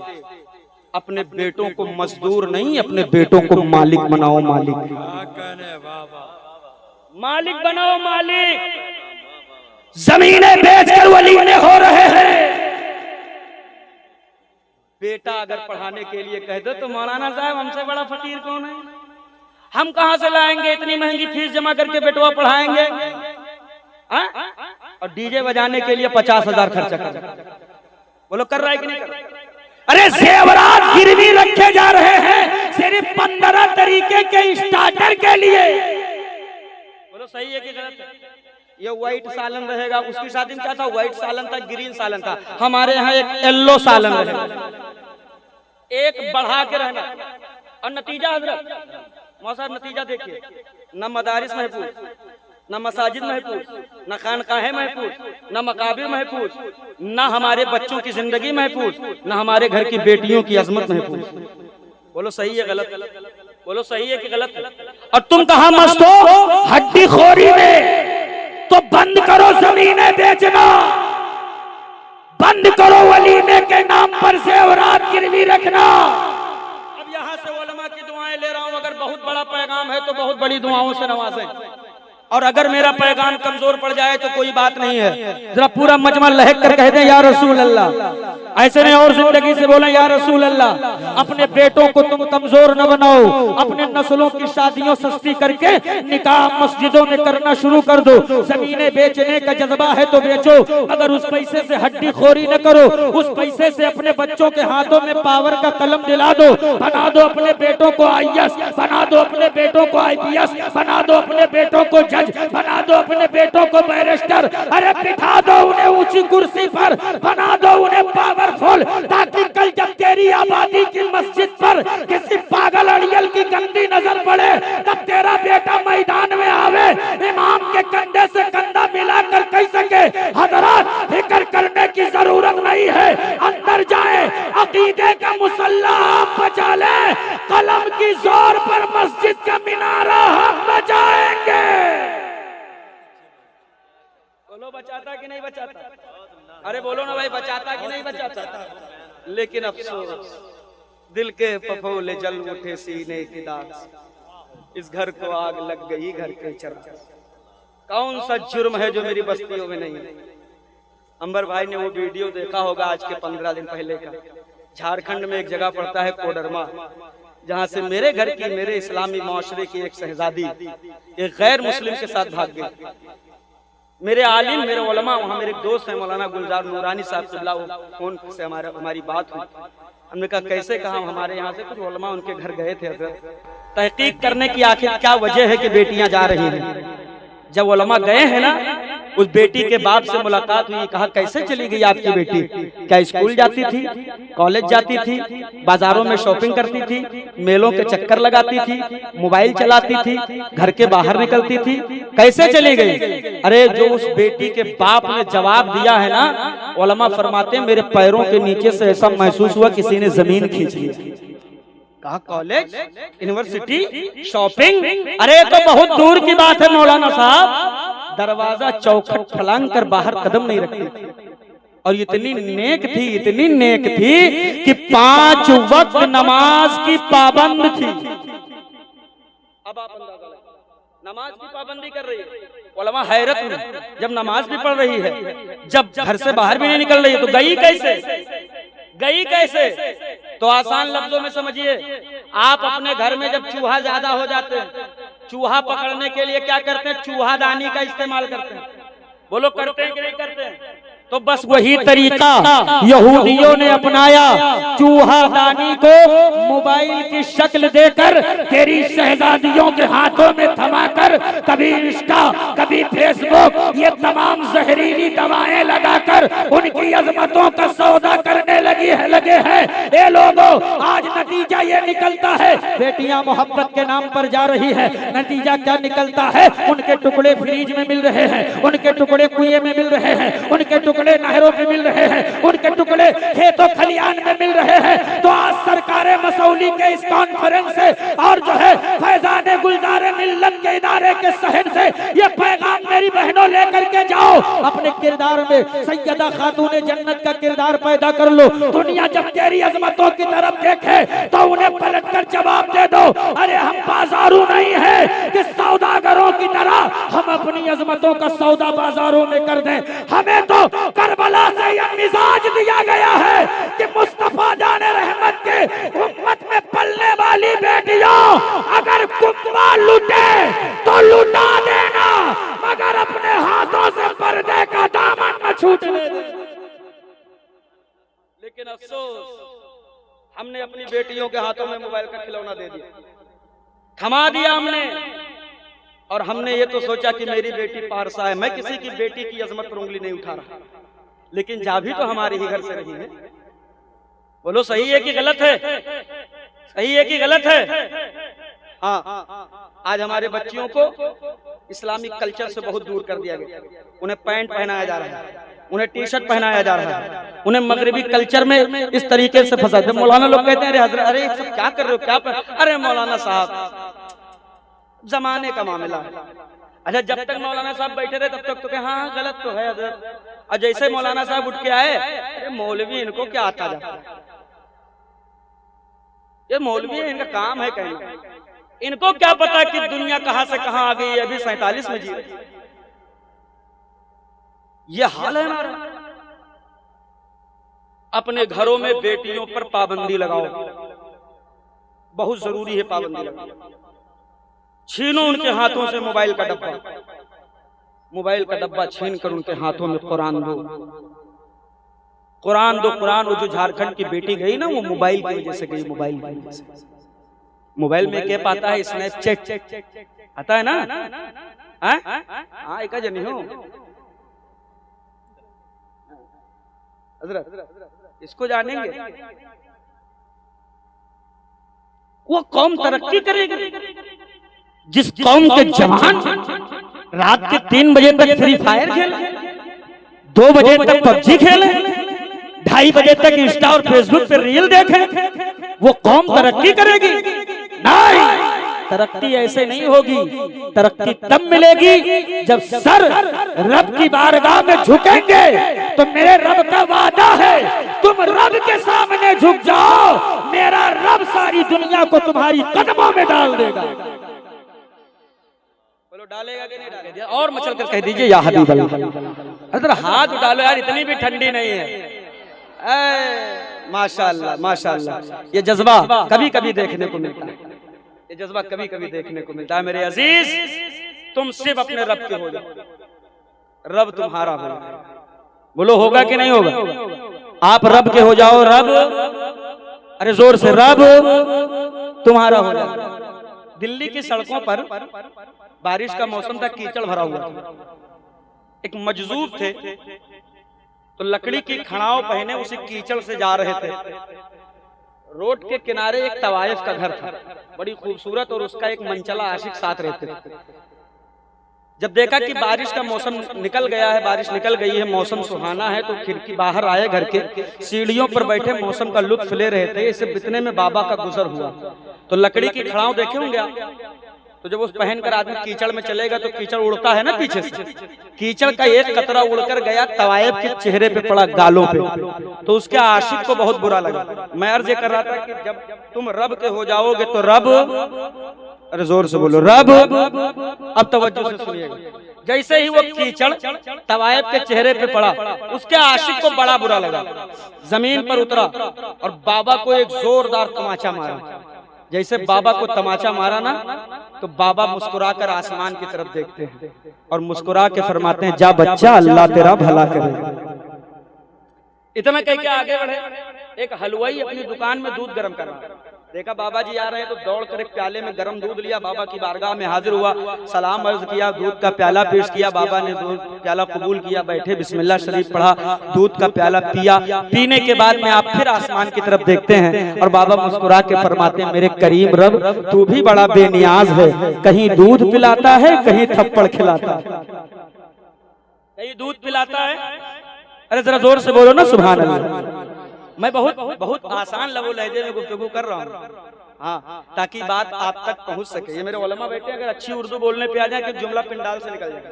अपने बेटों को मजदूर नहीं, अपने बेटों को मालिक बनाओ। मालिक बनाओ, मालिक। जमीनें बेचकर वलीने हो रहे हैं। बेटा अगर पढ़ाने के लिए कह दो तो मौलाना साहब हमसे बड़ा फकीर कौन है, हम कहां से लाएंगे, इतनी महंगी फीस जमा करके बेटवा पढ़ाएंगे। और डीजे बजाने के लिए 50,000 खर्चा कर। बोलो कर रहा है कि नहीं कर रहा है? अरे जेवरात गिरवी रखे जा रहे हैं सिर्फ 15 तरीके के स्टार्टर के लिए। बोलो सही है कि गलत है? ये व्हाइट सालन रहेगा, उसकी शादी में क्या था, व्हाइट सालन था, ग्रीन सालन था। हमारे यहाँ एक येलो सालन रहेगा, एक बढ़ा के रहना। और नतीजा हजरत मौसा, नतीजा देखिए, न मदारिस महफूज, न मसाजिद महफूज, न खानकाहें महफूज, न मकाबिर महफूज, न हमारे बच्चों की जिंदगी महफूज, न हमारे घर की बेटियों की अजमत महफूज। बोलो सही है गलत? बोलो सही है कि गलत? और तुम कहां मस्त हो हड्डी खोरी में, तो बंद करो जमीनें बेचना, बंद करो वलीमे के नाम पर जेवरात गिरवी रखना। अब यहाँ से उलमा की दुआएं ले रहा हूँ, अगर बहुत बड़ा पैगाम है तो बहुत बड़ी दुआओं से नवाजें, और अगर मेरा पैगाम कमजोर पड़ जाए तो कोई बात नहीं है। जरा पूरा मजमा लहक कर कह दे या रसूल अल्लाह। ऐसे नहीं और जिंदगी से बोले या रसूल अल्लाह। अपने बेटों को तुम कमजोर न बनाओ, अपने नस्लों की शादियों सस्ती करके निकाह मस्जिदों में करना शुरू कर दो। जमीनें बेचने का जज्बा है तो बेचो, अगर उस पैसे से हड्डी खोरी न करो, उस पैसे से अपने बच्चों के हाथों में पावर का कलम दिला दो। बना दो अपने बेटों को IAS, बना दो अपने बेटों को IPS, बना दो अपने बेटों को जज, बना दो अपने बेटों को बैरिस्टर। अरे बिठा दो उन्हें ऊंची कुर्सी पर, बना दो उन्हें पावरफुल, ताकि कल जब तेरी आबादी की मस्जिद पर किसी पागल अड़ियल की गंदी नजर पड़े, तब तेरा बेटा मैदान में आवे, इमाम के कंधे से कंधा मिलाकर कह सके हजरत फिक्र करने की जरूरत नहीं है, अंदर जाए अकीदे का मुसल्ला आप बचा ले, कलम की जोर पर मस्जिद का मिनारा हम बचाएंगे। बोलो बचाता कि नहीं बचाता? अरे बोलो ना भाई, बचाता कि नहीं बचाता? लेकिन अफसोस दिल के फफोले जल उठे सीने की दाग, इस घर को आग लग गई घर के चरा। कौन सा जुर्म है जो मेरी बस्तियों में नहीं है? अंबर भाई ने वो वीडियो देखा होगा आज के 15 दिन पहले का। झारखंड में एक जगह पड़ता है कोडरमा, जहां से मेरे घर की, मेरे इस्लामी माशरे की एक शहजादी एक गैर मुस्लिम के साथ भाग गई। मेरे आलिम, मेरे उलमा, वहाँ मेरे दोस्त हैं मौलाना गुलजार नूरानी साहब से फोन से हमारी बात हुई। हमने कहा कैसे? कहा हमारे यहाँ से कुछ उलमा उनके घर गए थे तहकीक करने की आखिर क्या वजह है कि बेटियां जा रही हैं। जब उलमा गए हैं ना उस बेटी के बाप से मुलाकात हुई, कहा कैसे चली गई आपकी बेटी, क्या स्कूल जाती थी, कॉलेज जाती थी, बाजारों में शॉपिंग करती थी, मेलों के चक्कर लगाती थी, मोबाइल चलाती थी, घर के बाहर निकलती थी, कैसे चली गई? अरे जो उस बेटी के बाप ने जवाब दिया है ना, उलमा फरमाते हैं मेरे पैरों के नीचे से ऐसा महसूस हुआ किसी ने जमीन खींच ली। कहा कॉलेज, यूनिवर्सिटी, शॉपिंग, अरे तो बहुत दूर की बात है मौलाना साहब, दरवाजा चौखट फलांग कर बाहर कदम नहीं रखती थी। और इतनी नेक थी, इतनी नेक थी कि 5 वक्त नमाज की पाबंद थी। अब आप अंदाजा लगाइए, नमाज की पाबंदी कर रही है, उलमा हैरत में, जब नमाज भी पढ़ रही है, जब घर से बाहर भी नहीं निकल रही है, तो गई कैसे? गई कैसे? तो आसान लफ्जों में समझिए, आप अपने घर में जब चूहा ज्यादा हो जाते हैं, चूहा पकड़ने के लिए क्या करते हैं? चूहादानी का इस्तेमाल करते हैं। बोलो करते हैं कि नहीं करते हैं? तो बस वही तरीका यहूदियों ने अपनाया, चूहादानी को मोबाइल की शक्ल देकर तेरी शहजादियों के हाथों में थमाकर, कभी इंस्टा, कभी फेसबुक, ये तमाम जहरीली दवाएं लगाकर उनकी अजमतों का सौदा करने लगे हैं। ये लोगों, आज नतीजा ये निकलता है, बेटियां मोहब्बत के नाम पर जा रही है, नतीजा क्या निकलता है? उनके टुकड़े फ्रीज में मिल रहे हैं, उनके टुकड़े कुएं में मिल रहे हैं, उनके टुकड़े नहरों में मिल रहे हैं, उनके टुकड़े खेतों खलियान में मिल रहे हैं। तो आज सरकार मसौली के इस कॉन्फ्रेंस से और जो है फैजाने गुलजारे मिल्लत के इदारे के सहन से ये पैगाम मेरी बहनों लेकर के जाओ, अपने किरदार में सैयदा खातून जन्नत का किरदार पैदा कर लो। दुनिया जब तेरी अजमतों की तरफ देखे तो उन्हें पलट कर जवाब दे दो, अरे हम बाजारू नहीं है कि सौदागरों की तरह हम अपनी अजमतों का सौदा बाजारों में कर दें। हमें तो करबला से यह मिजाज दिया गया है कि मुस्तफा जाने रहमत के उम्मत में पलने वाली बेटियों अगर कुकवा लुटे तो लुटा देना, मगर अपने हाथों से पर्दे का दामन न छूटने दे। लेकिन अफसोस, हमने अपनी बेटियों के हाथों में मोबाइल का खिलौना दे दिया, थमा दिया हमने, और हमने ये तो सोचा कि मेरी बेटी पारसा है, मैं किसी की बेटी की अजमत पर उंगली नहीं उठा रहा, लेकिन जा भी तो हमारे ही घर से रही है। बोलो सही है कि गलत है? सही है कि गलत है? हाँ, आज हमारे बच्चियों को इस्लामिक कल्चर से बहुत दूर कर दिया गया। उन्हें पैंट पहनाया जा रहा है, उन्हें टी शर्ट पहनाया जा रहा है, उन्हें मगरबी कल्चर में इस तरीके से फंसा। जब मौलाना लोग कहते हैं अरे हजरत, अरे सब क्या कर रहे हो, क्या अरे मौलाना साहब जमाने का मामला है। अच्छा, जब तक मौलाना साहब बैठे थे तब तक तो हाँ गलत तो है हजरत, और जैसे मौलाना साहब उठ के आए, अरे मौलवी इनको क्या आता जाता है, ये मौलवी है, इनका काम है कहना, इनको क्या पता कि दुनिया कहां से कहां आ गई है, अभी 47 में जी रही। ये हाल है हमारा। अपने घरों में बेटियों पर पाबंदी लगाओ, बहुत जरूरी है पाबंदी लगाओ। छीनो उनके हाथों से मोबाइल का डब्बा, मोबाइल का डब्बा छीन कर उनके हाथों में कुरान दो, कुरान दो, कुरान। वो जो झारखंड की बेटी गई ना, वो मोबाइल की वजह से गई, मोबाइल की वजह से। मोबाइल में क्या पाता है, स्नैपचैट आता है ना, हाँ एक जनी हो हजरत, इसको जानेंगे, वो कौम तरक्की करेगी जिस कौम के जवान रात के 3 बजे तक फ्री फायर खेले, 2 बजे तक पबजी खेले, 2:30 बजे तक इंस्टा और फेसबुक पे रील देखें, वो कौम तरक्की करेगी? नहीं, तरक्की ऐसे नहीं होगी। तरक्की तब मिलेगी जब सर रब की बारगाह में झुकेंगे। तो मेरे रब का वादा है, तुम रब के सामने झुक जाओ, मेरा रब सारी दुनिया को तुम्हारी कदमों में डाल देगा। बोलो डालेगा कि नहीं डालेगा? और मचल कर कह दीजिए या हबीब अल्लाह। अगर हाथ उठा लो यार, इतनी भी ठंडी नहीं है। माशाअल्लाह माशाअल्लाह, ये जज्बा कभी कभी देखने को मिलता है, ये जज्बा कभी कभी देखने को मिलता है। मेरे अजीज, तुम सिर्फ अपने रब के हो जाओ, रब तुम्हारा हो। बोलो होगा कि नहीं होगा? आप रब के हो जाओ, रब, अरे जोर से, रब तुम्हारा हो जाओ। दिल्ली की सड़कों पर बारिश का मौसम था, कीचड़ भरा हुआ था। एक मजजूब थे, तो लकड़ी की खड़ाव पहने उसी कीचड़ से जा रहे थे। रोड के किनारे एक तवाइफ का घर था, बड़ी खूबसूरत, और उसका एक मनचला आशिक साथ रहते थे। जब देखा कि बारिश का मौसम निकल गया है, बारिश निकल गई है, मौसम सुहाना है, तो खिड़की बाहर आए, घर के सीढ़ियों पर बैठे मौसम का लुत्फ ले रहे थे। इसे बितने में बाबा का गुजर हुआ, तो लकड़ी की खड़ाव देखे होंगे, तो जब उस पहनकर आदमी कीचड़ में चलेगा तो कीचड़ उड़ता है ना पीछे से, कीचड़ का एक कतरा उड़कर गया तवाइफ के चेहरे पे पड़ा, गालों पे, तो उसके आशिक को बहुत बुरा लगा। मैं अर्ज कर रहा था कि जब तुम रब के हो जाओगे तो रब, अरे जोर से बोलो रब, अब तवज्जो से सुनिएगा। जैसे ही वो कीचड़ तवाइफ के चेहरे पे पड़ा, उसके आशिक को बड़ा बुरा लगा, जमीन पर उतरा और बाबा को एक जोरदार तमाचा मारा। जैसे बाबा को तमाचा मारा ना, तो बाबा मुस्कुराकर आसमान की तरफ देखते हैं और मुस्कुरा के फरमाते हैं, जा बच्चा, अल्लाह तेरा भला करे। इतना कह के आगे बढ़े। एक हलवाई अपनी दुकान में दूध गर्म कर रहा, देखा बाबा जी आ रहे हैं, तो दौड़कर एक प्याले में गर्म दूध लिया, बाबा की बारगाह में हाजिर हुआ, सलाम अर्ज किया, दूध का प्याला पेश किया। बाबा ने दूध प्याला कबूल किया, बैठे बिस्मिल्लाह शरीफ पढ़ा, दूध का प्याला पिया। पीने के बाद में आप फिर आसमान की तरफ देखते हैं और बाबा मुस्कुरा के फरमाते हैं, मेरे करीम रब, तू भी बड़ा बेनियाज है, कहीं दूध पिलाता है, कहीं थप्पड़ खिलाता है, कहीं दूध पिलाता है। अरे जरा जोर से बोलो ना सुभान अल्लाह। मैं बहुत आसान लबो लहजे में गुफ्तगू कर रहा हूँ, हाँ, ताकि बात आप तक पहुँच सके। ये मेरे उलमा बैठे, अगर अच्छी उर्दू बोलने पे आ जाए कि जुमला पिंडाल से निकल जाएगा,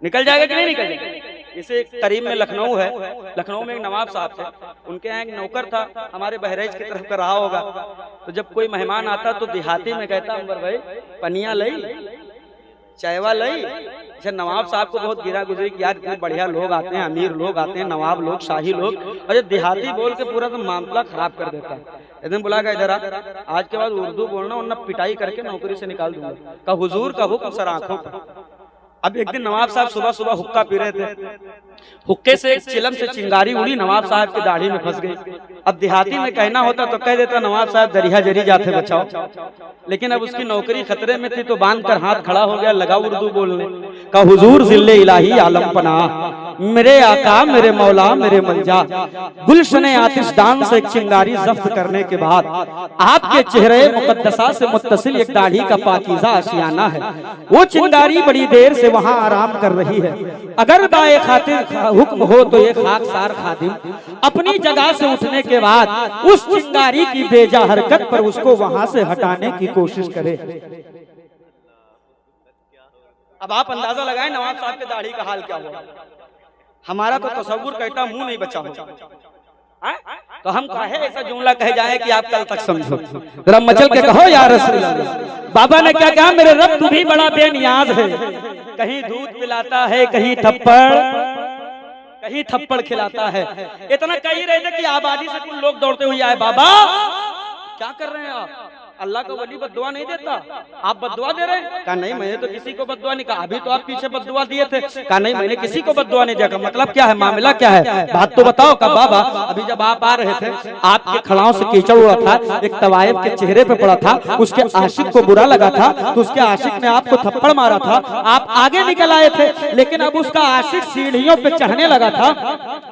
निकल जाएगा कि नहीं निकल जाएगा। इसे एक करीब में लखनऊ है, लखनऊ में एक नवाब साहब थे, उनके यहाँ एक नौकर था, हमारे बहराइच की तरफ का रहा होगा। तो जब कोई मेहमान आता तो देहाती में कहता, अंबर भाई पनिया लई, चायवा लई। अच्छा, नवाब साहब को बहुत गिरा गुजरी कि यार इतने बढ़िया लोग आते हैं, अमीर लोग आते हैं, नवाब लोग, शाही लोग, और ये देहाती बोल के पूरा तो मामला खराब कर देता है। एकदम बुला के इधर आज के बाद उर्दू बोलना, वरना पिटाई करके नौकरी से निकाल दूंगा। का हुजूर का हुक्म सर आंखों पर। अब एक दिन नवाब साहब सुबह सुबह हुक्का पी रहे थे, हुक्के से एक चिलम से चिंगारी उड़ी, नवाब साहब की दाढ़ी में फंस गई। अब देहाती में कहना होता तो कह देता, नवाब साहब दरिया जरी जाते बचाओ, लेकिन अब उसकी नौकरी खतरे में थी, तो बांध कर हाथ खड़ा हो गया, लगा उर्दू बोलने। का हुजूर जिल्ले इलाही आलम पनाह, मेरे आका, मेरे मौला, मेरे मंजा, गुलशने आतिशदान से एक चिंगारी जब्त करने के बाद आपके चेहरे मुकद्दसा से मुत्तसिल एक दाढ़ी का पाकीज़ा आशियाना है। वो चिंगारी बड़ी देर से वहाँ आराम कर रही है। अगर बाए खातिर हुक्म हो तो ये खाकसार खादिम अपनी जगह से उठने के बाद उस चिंगारी की बेजा हरकत पर उसको वहाँ से हटाने की कोशिश करे। अब आप अंदाजा लगाएं नवाब साहब के दाढ़ी का हाल क्या हुआ। हमारा तो तसव्वुर कहता मुंह नहीं बचा हो, तो हम कहे ऐसा जुमला कह जाए कि आप कल तक समझो। जरा मचल के कहो या रसूल अल्लाह। बाबा ने क्या कहा, मेरे रब तू भी बड़ा बेनियाज है, कहीं दूध पिलाता है, कहीं थप्पड़ खिलाता है। इतना कह ही रहे थे कि आबादी से कुछ लोग दौड़ते हुए आए, बाबा क्या कर रहे हैं आप, अल्लाह का वली बद्दुआ नहीं देता, आप बद्दुआ दे रहे हैं। कहा नहीं, मैंने तो किसी को बद्दुआ नहीं कहा, अभी तो आप पीछे बद्दुआ दिए थे। कहा नहीं, मैंने किसी को बद्दुआ नहीं दिया। मतलब क्या है, मामला क्या है, बात तो बताओ। का बाबा अभी जब आप आ रहे थे, आपके खड़ाओं से कीचड़ उड़ा था, एक तवाइफ के चेहरे पे पड़ा था, उसके आशिक को बुरा लगा था, तो उसके आशिक ने आपको थप्पड़ मारा था, आप आगे निकल आए थे, लेकिन अब उसका आशिक सीढ़ियों पे चढ़ने लगा था।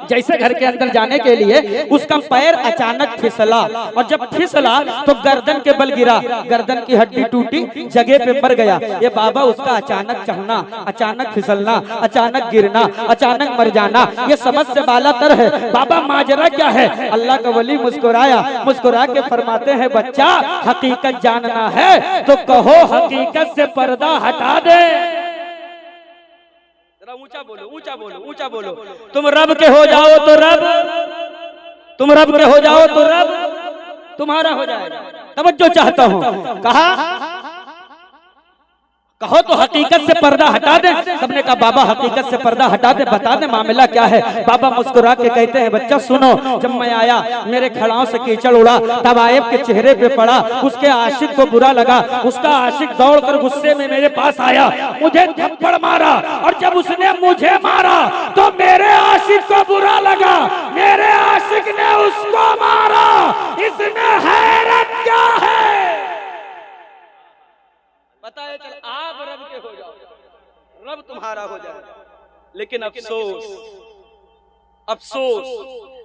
जैसे घर के अंदर जाने के लिए उसका पैर अचानक फिसला, और जब फिसला तो गर्दन के बल गिरा, गर्दन की हड्डी टूटी, जगह पे मर गया। ये बाबा उसका अचानक चढ़ना, अचानक फिसलना, अचानक गिरना, अचानक मर जाना, ये समझ से बालातर है। बाबा माजरा क्या है। अल्लाह का वली मुस्कुराया, मुस्कुरा के फरमाते हैं, बच्चा हकीकत जानना है तो कहो हकीकत से पर्दा हटा दे। जरा ऊंचा बोलो, ऊंचा बोलो, ऊंचा बोलो। तुम रब के हो जाओ तो रब, तुम रब के हो जाओ तो रब तुम्हारा हो जाएगा। तवज्जो चाहता हूँ, कहो तो हकीकत से पर्दा हटा दे। सबने कहा बाबा हकीकत से पर्दा हटा दे, बता दे मामला क्या है। बाबा मुस्कुरा के कहते हैं, बच्चा सुनो, जब मैं आया मेरे खड़ाओं से कीचड़ उड़ा, तवाइफ के चेहरे पे पड़ा, उसके आशिक को बुरा लगा, उसका आशिक दौड़कर गुस्से में मेरे पास आया, मुझे थप्पड़ मारा, और जब उसने मुझे मारा तो मेरे आशिक को बुरा लगा, मेरे आशिक ने उसको मारा। इसमें हैरत क्या है, बताए चल। आप रब के हो जाओ, रब तुम्हारा हो जाए। लेकिन अफसोस अफसोस,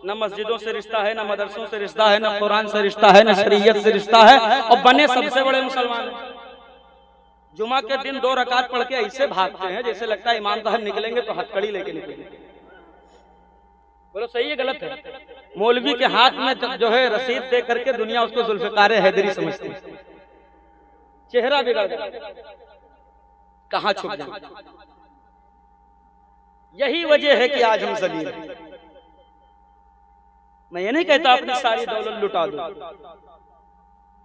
न मस्जिदों से रिश्ता है, न मदरसों से रिश्ता है, न कुरान से रिश्ता है, न शरीयत से रिश्ता है, और बने सबसे बड़े मुसलमान हैं। जुमा के दिन 2 रकात पढ़ के ऐसे भागते हैं जैसे लगता है इमाम साहब निकलेंगे तो हथकड़ी लेके निकलेंगे। बोलो सही है गलत है? मौलवी के हाथ में जो है रसीद दे करके दुनिया उसको जुल्फिकार हैदरी समझती है, चेहरा बिगड़ गया, कहां छुप जाए। यही वजह है कि आज हम जलील हैं। मैं ये नहीं कहता अपनी सारी दौलत लुटा दो,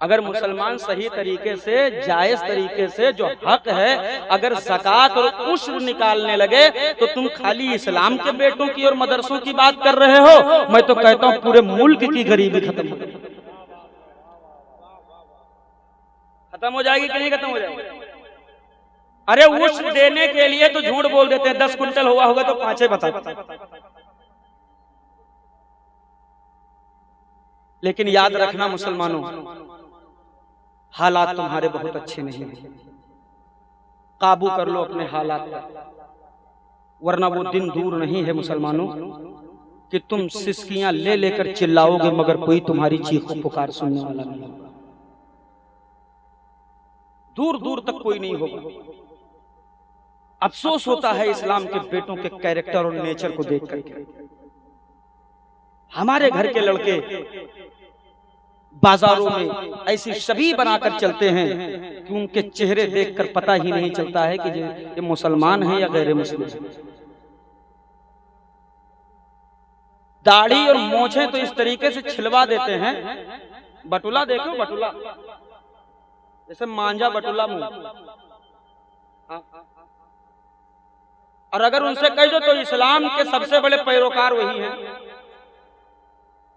अगर मुसलमान सही तरीके से जायज तरीके से जो हक है अगर ज़कात और उश्र निकालने लगे तो तुम खाली इस्लाम के बेटों की और मदरसों की बात कर रहे हो। मैं तो कहता हूं पूरे मुल्क की गरीबी खत्म हो जाएगी कि नहीं खत्म हो जाएगी? अरे उश्र देने के लिए तो झूठ बोल देते हैं, 10 कुंटल हुआ होगा तो 5 बता। लेकिन याद रखना मुसलमानों, हालात तुम्हारे बहुत अच्छे नहीं हैं। काबू कर लो अपने हालात पर, वरना वो दिन दूर नहीं है मुसलमानों कि तुम सिसकियां ले लेकर चिल्लाओगे मगर कोई तुम्हारी चीख पुकार सुनने वाला नहीं होगा। दूर दूर तक कोई नहीं होगा। अफसोस होता है इस्लाम के बेटों के कैरेक्टर और नेचर को देख करके। हमारे घर के लड़के बाजारों में ऐसी छवि बनाकर चलते हैं कि उनके चेहरे देखकर पता ही नहीं चलता है कि ये मुसलमान है या गैर मुस्लिम। दाढ़ी और मोछें तो इस तरीके से छिलवा देते हैं, बटुला देखो, बटुला जैसे मांझा बटुला मुंह। और अगर उनसे कह दो तो इस्लाम के सबसे बड़े पैरोकार वही हैं।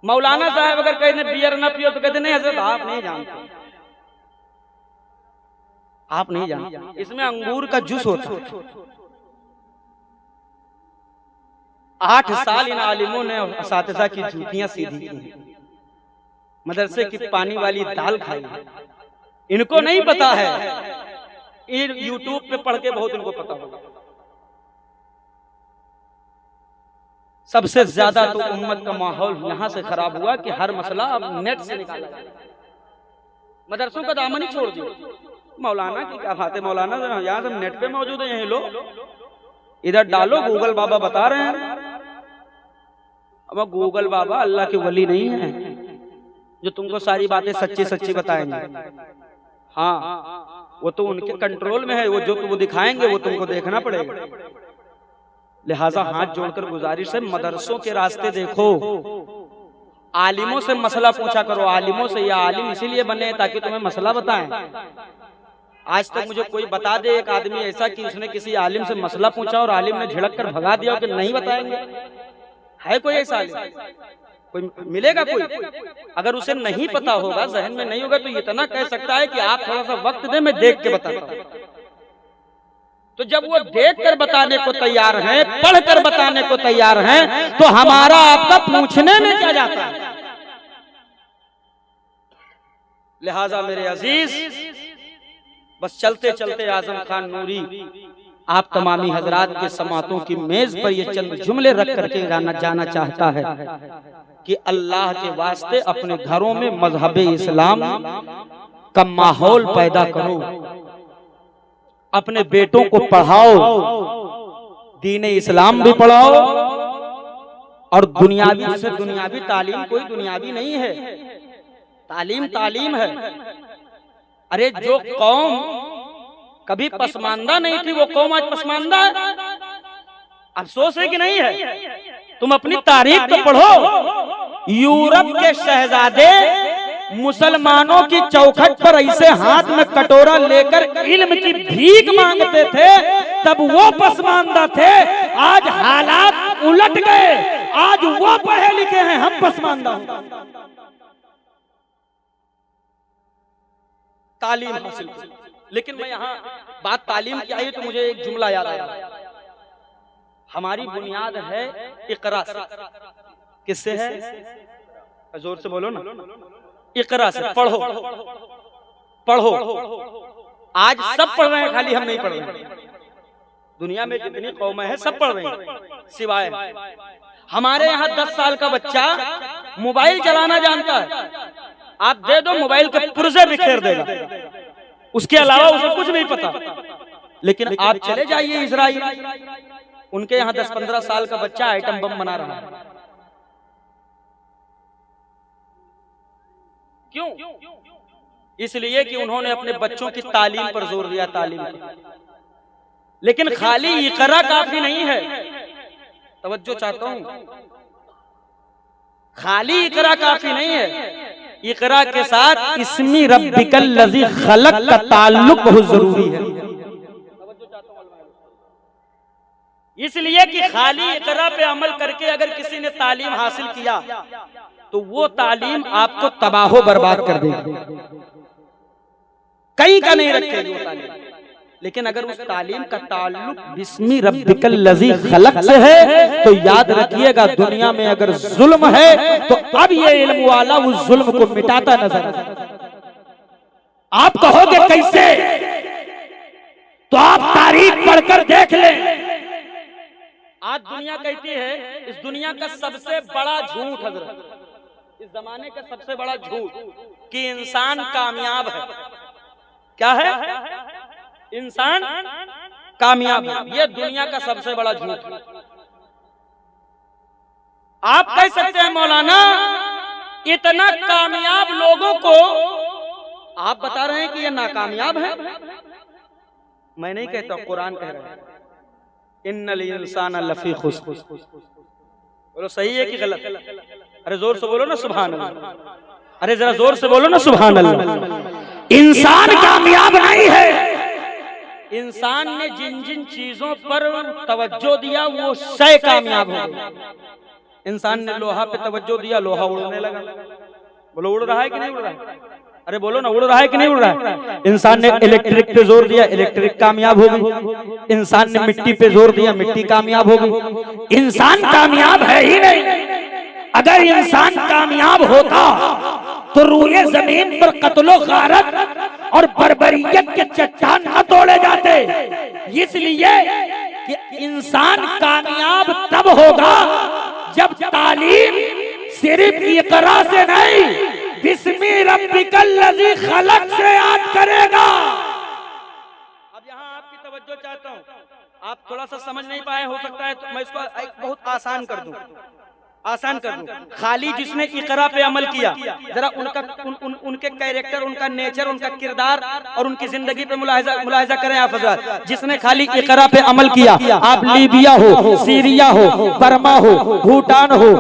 मौलाना साहब अगर कहीं बियर ना पियो तो कहते नहीं हजरत आप नहीं जानते, आप नहीं जानते, इसमें अंगूर का जूस होता है। 8 साल इन आलिमों ने असातिज़ा की जूतियां सीधी की, मदरसे की पानी वाली दाल खाई। इनको नहीं पता है, इन यूट्यूब पे पढ़ के बहुत इनको पता होगा। सबसे ज्यादा तो उम्मत का माहौल यहां से खराब हुआ कि हर मसला अब नेट से निकाला। मदरसों का दामन ही छोड़ दिया। मौलाना की क्या बात है, मौलाना यहाँ सब नेट पे मौजूद है, यही लो इधर डालो, गूगल बाबा बता रहे हैं। अब गूगल बाबा अल्लाह के वली नहीं है जो तुमको सारी बातें सच्ची सच्ची बताएंगे। हाँ, वो तो उनके कंट्रोल में है, वो जो वो दिखाएंगे वो तुमको देखना पड़ेगा। लिहाजा हाथ जोड़कर गुजारिश है, मदरसों के रास्ते देखो, आलिमों से मसला पूछा करो। आलिमों से, या आलिम इसीलिए बने ताकि तुम्हें मसला बताएं। आज तक मुझे कोई बता दे एक आदमी ऐसा कि उसने किसी आलिम से मसला पूछा और आलिम ने झिड़क कर भगा दिया कि नहीं बताएंगे? है कोई ऐसा आलिम? कोई मिलेगा कोई? अगर उसे नहीं पता होगा, जहन में नहीं होगा, तो इतना कह सकता है कि आप थोड़ा सा वक्त दे, मैं देख के बताता हूं। तो जब वो देख कर बताने को तैयार हैं, पढ़ कर बताने को तैयार हैं, तो हमारा आपका पूछने में क्या जाता है? लिहाजा मेरे अजीज, बस चलते चलते आजम खान नूरी आप तमामी हजरात के समातों की मेज पर ये चंद जुमले रख करके जाना चाहता है कि अल्लाह के वास्ते अपने घरों में मजहब इस्लाम का माहौल पैदा करो, अपने बेटों को पढ़ाओ, दीन इस्लाम भी पढ़ाओ, और दुनियावी से दुनियावी तालीम कोई दुनियावी नहीं है, तालीम तालीम है। अरे जो कौम कभी पसमानदा नहीं थी वो कौम आज पसमानदा है। अफसोस है कि नहीं है? तुम अपनी तारीख तो पढ़ो। यूरोप के शहजादे मुसलमानों की चौखट पर ऐसे हाथ में कटोरा लेकर इल्म की भीख मांगते थे, तब वो पसमानदा थे। आज हालात उलट गए, आज वो पढ़े लिखे हैं, हम पसमानदा हैं। तालीम हासिल। लेकिन मैं यहाँ बात तालीम की आई तो मुझे एक जुमला याद आया। हमारी बुनियाद है इकरा से। किससे है? जोर से बोलो ना। इकरा से, पढ़ो पढ़ो। आज सब पढ़ रहे हैं, खाली हम नहीं पढ़ रहे हैं। दुनिया में जितनी कौमें हैं सब पढ़ रही हैं, सिवाय हमारे यहाँ 10 साल का बच्चा मोबाइल चलाना जानता है। आप दे दो मोबाइल के पुर्जे बिखेर देगा, उसके अलावा उसे कुछ नहीं पता। लेकिन आप चले जाइए इजराइल, उनके यहाँ 10-15 साल का बच्चा आइटम बम बना रहा है। क्यों? इसलिए कि उन्होंने अपने बच्चों की तालीम पर जोर दिया, तालीम पर। लेकिन खाली इकरा काफी नहीं है, तवज्जो चाहता हूं, खाली इकरा काफी नहीं है। इकरा के साथ इस्मी रब्बिकल लज़ी खलक का ताल्लुक बहुत जरूरी है। इसलिए कि खाली इकरा पे अमल करके अगर किसी ने तालीम हासिल किया तो वो तालीम आपको तबाहो बर्बाद कर देगी, कहीं का नहीं रखेगी वो तालीम। लेकिन अगर उस तालीम का ताल्लुक बिस्मी रब्बिकल लज़ी खलक से है तो याद रखिएगा, दुनिया में अगर जुल्म है तो अब ये इल्म वाला उस जुल्म को मिटाता नजर। आप कहोगे कैसे, तो आप तारीख पढ़कर देख लें। आज दुनिया कहती है, इस दुनिया का सबसे बड़ा झूठ हजरत, इस जमाने का सबसे बड़ा झूठ कि इंसान कामयाब है। क्या है? इंसान कामयाब है, ये दुनिया का सबसे बड़ा झूठ है। आप कह सकते हैं मौलाना इतना कामयाब लोगों को आप बता रहे हैं कि ये नाकामयाब है। मैं नहीं कहता, कुरान कह रहा है इन्नल इंसान लफी खुस्र। बोलो सही है कि गलत? अरे जोर से बोलो ना सुभान अल्लाह, अरे जरा जोर से बोलो ना सुभान अल्लाह। इंसान कामयाब नहीं है। इंसान ने जिन जिन चीजों पर तवज्जो दिया वो शय कामयाब हो गया। इंसान ने लोहा पे तवज्जो दिया, लोहा उड़ने लगा। बोलो उड़ रहा है कि नहीं उड़ रहा है? अरे बोलो ना, उड़ रहा है कि नहीं उड़ रहा है? इंसान ने इलेक्ट्रिक पे जोर दिया, इलेक्ट्रिक कामयाब हो गई। इंसान ने मिट्टी पे जोर दिया, मिट्टी कामयाब हो गई। इंसान कामयाब है ही नहीं। अगर इंसान कामयाब होता तो रूए जमीन पर कत्लो गारत और बर्बरियत के चट्टान न तोड़े जाते। इसलिए कि इंसान कामयाब तब होगा जब तालीम सिर्फ इकरा से नहीं, बिस्मी रब्बिकल लज़ी खलक से याद करेगा। अब यहाँ आपकी तवज्जो चाहता हूँ, आप थोड़ा सा समझ नहीं पाए, हो सकता है तो मैं इसको बहुत आसान कर दूं, आसान कर दूं। खाली जिसने इकरा पे अमल किया, जरा उनका उनके कैरेक्टर, उनका नेचर, उनका किरदार और उनकी जिंदगी पे मुलाहिजा करें आप हज़रात। जिसने खाली इकरा पे अमल किया, आप लीबिया हो, सीरिया हो, बर्मा हो, भूटान हो,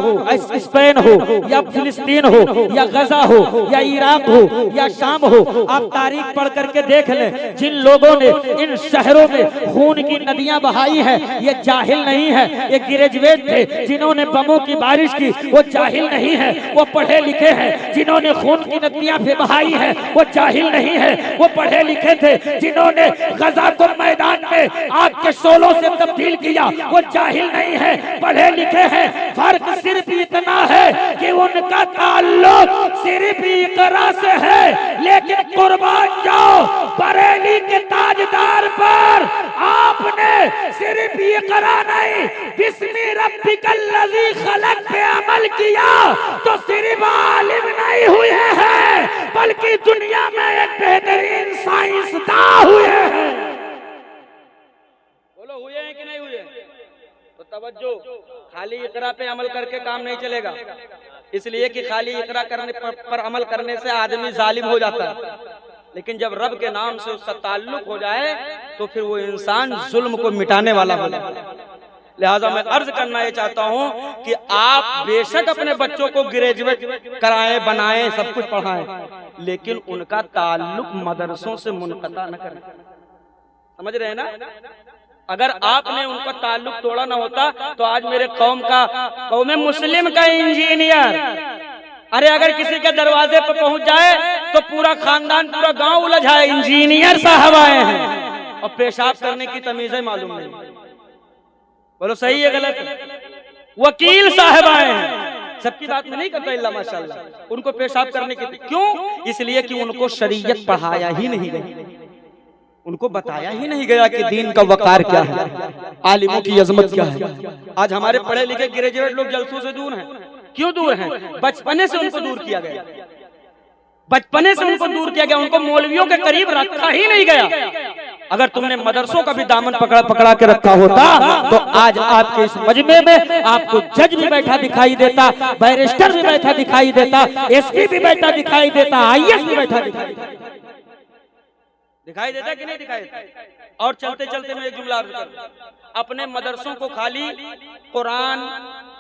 स्पेन हो या फिलिस्तीन हो या गजा हो या इराक हो या शाम हो, आप तारीख पढ़ करके देख लें। जिन लोगों ने इन शहरों में खून की नदियां बहाई है ये जाहिल नहीं है, ये ग्रेजुएट थे। जिन्होंने बमों की बारिश की वो जाहिल नहीं है, वो पढ़े लिखे हैं। जिन्होंने खून की नदियां पे बहाई है वो जाहिल नहीं है, वो पढ़े लिखे थे। जिन्होंने गजा को मैदान में आग के शोलों से तब्दील किया वो जाहिल नहीं है, पढ़े लिखे हैं। फर्क सिर्फ इतना है कि उनका ताल्लुक सिर्फ इकरा से है। लेकिन कुर्बान जाओ बरेली के ताजदार पर, आपने सिर्फ इकरा नहीं बिस्मी रब्बिकल लज़ी खलक पे अमल किया तो सिर्फ आलिम नहीं हुए हैं बल्कि दुनिया में एक बेहतरीन साइंसदान हुए हैं। बोलो हुए हैं कि नहीं हुए? तो तवज्जो, खाली इकरा पे अमल करके काम नहीं चलेगा। इसलिए कि खाली इकरा करने पर अमल करने से आदमी जालिम हो जाता है, लेकिन जब रब के नाम से उसका ताल्लुक हो जाए तो फिर वो इंसान जुल्म को मिटाने वाला हो जाए। लिहाजा मैं अर्ज करना ये चाहता हूँ कि आप बेशक अपने बच्चों को ग्रेजुएट कराएं, बनाएं, सब कुछ पढ़ाएं, लेकिन उनका ताल्लुक मदरसों से मुनक़ता न करें। समझ रहे हैं ना? अगर आपने उनका ताल्लुक तोड़ा ना होता तो आज मेरे कौम मुस्लिम का इंजीनियर, अरे अगर किसी के दरवाजे पर पहुंच जाए तो पूरा खानदान, पूरा गांव उलझ जाए। इंजीनियर साहब आए हैं और पेशाब करने की तमीज़ें मालूम नहीं। बोलो सही है गलत? वकील साहब आए हैं, सबकी बात में नहीं करता इल्ला माशाअल्लाह, उनको पेशाब करने की। क्यों? इसलिए कि उनको शरीयत पढ़ाया ही नहीं गई। उनको बताया ही नहीं गया कि दीन का वकार क्या है, आलिमों की अजमत क्या है। आज हमारे पढ़े लिखे ग्रेजुएट लोग जलसों से दूर हैं। क्यों दूर हैं? बचपने से उनको दूर किया गया, बचपने से उनको दूर किया गया, उनको मौलवियों के करीब रखा ही नहीं गया। अगर तुमने मदरसों का भी दामन पकड़ा के रखा होता तो आज आपके इस मजमे में आपको जज भी बैठा दिखाई देता, बैरिस्टर भी बैठा दिखाई देता, एसपी भी बैठा दिखाई देता, आईएएस भी बैठा दिखाई देता कि नहीं दिखाई देता। और चलते चलते मैं एक जुमला अर्ज करूं, अपने मदरसों को खाली कुरान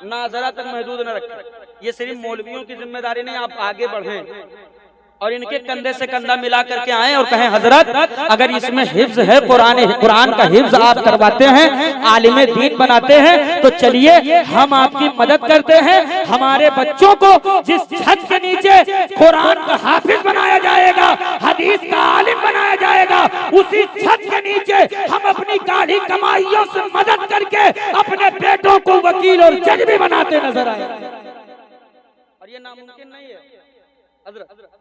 नाजरा तक महदूद न रखें। ये सिर्फ मौलवियों की जिम्मेदारी नहीं, आप आगे बढ़ें और इनके कंधे से कंधा मिला करके आए और कहें हजरत अगर इसमें हिफ्ज है, कुरान का हिफ्ज आप करवाते हैं, आलिम दीन बनाते हैं, तो चलिए हम आपकी मदद करते हैं। हमारे बच्चों को जिस छत के नीचे कुरान का हाफिज बनाया जाएगा, हदीस का आलिम बनाया जाएगा, उसी छत के नीचे हम अपनी गाढ़ी कमाइयों से मदद करके अपने बेटों को वकील और जज भी बनाते नजर आए। और ये नामुमकिन नहीं है हजरत।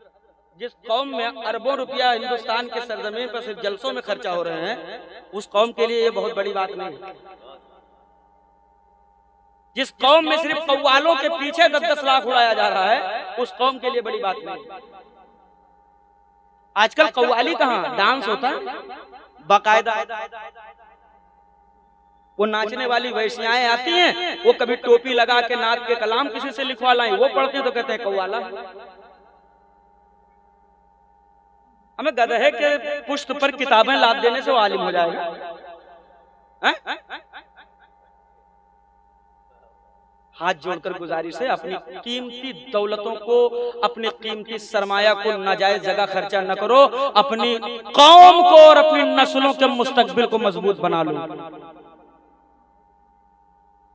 जिस कौम में अरबों रुपया हिंदुस्तान के सरजमीन पर सिर्फ जलसों में खर्चा हो रहे हैं, उस कौम के लिए ये बहुत बड़ी बात नहीं है। जिस कौम में सिर्फ कव्वालों के पीछे 10-10 लाख उड़ाया जा रहा है, उस कौम के लिए बड़ी बात नहीं। आजकल कव्वाली कहाँ, डांस होता है बाकायदा। वो नाचने वाली वैश्याएं आती हैं, वो कभी टोपी लगा के नाच के कलाम किसी से लिखवा लाएं, वो पढ़ते तो कहते हैं कव्वाला। हमें गधे के पुष्ट पर किताबें लाद देने से वो आलिम हो जाएगा? हाथ जोड़कर गुजारिश है, अपनी कीमती दौलतों को, अपनी कीमती सरमाया को नाजायज जगह खर्चा न करो। अपनी कौम को और अपनी नस्लों के मुस्तकबिल को मजबूत बना लो।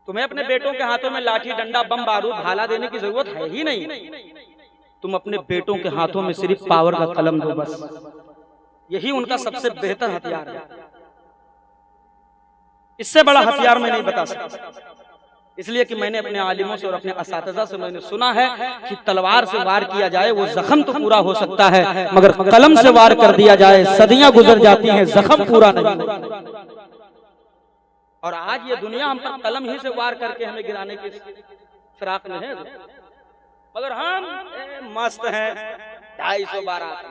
तुम्हें अपने बेटों के हाथों में लाठी डंडा बम बारूद भाला देने की जरूरत है ही नहीं। तुम अपने बेटों के हाथों में सिर्फ पावर का कलम दो, बस यही उनका सबसे बेहतर हथियार है। इससे बड़ा हथियार मैं नहीं बता सकता। इसलिए कि मैंने अपने आलिमों से और अपने असातिज़ा से मैंने सुना है कि तलवार से वार किया जाए वो जख्म तो पूरा हो सकता है, मगर कलम से वार कर दिया जाए सदियां गुजर जाती हैं, जख्म पूरा नहीं। और आज ये दुनिया हम पर कलम ही से वार करके हमें गिराने की फिराक में है, मगर हम मस्त हैं। 250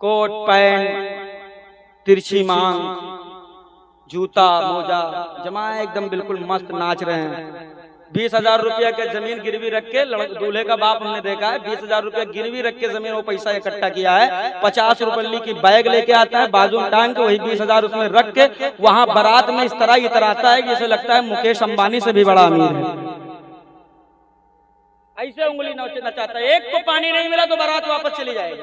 कोट पैंट, तिरछी मांग, जूता मोजा जमाए एकदम बिल्कुल मस्त नाच रहे हैं। 20,000 रुपया के जमीन गिरवी रख के, दूल्हे का बाप हमने देखा है 20,000 रुपया गिरवी रख के जमीन वो पैसा इकट्ठा किया है। 50 रुपये की बैग लेके आता है, बाजू में टांग के वही 20,000 उसमें रख के वहां बारात में इस तरह इतराता है जैसे लगता है मुकेश अंबानी से भी बड़ा अमीर है। ऐसे उंगली नचाता है, एक को पानी नहीं मिला तो बारात वापस चली जाएगी।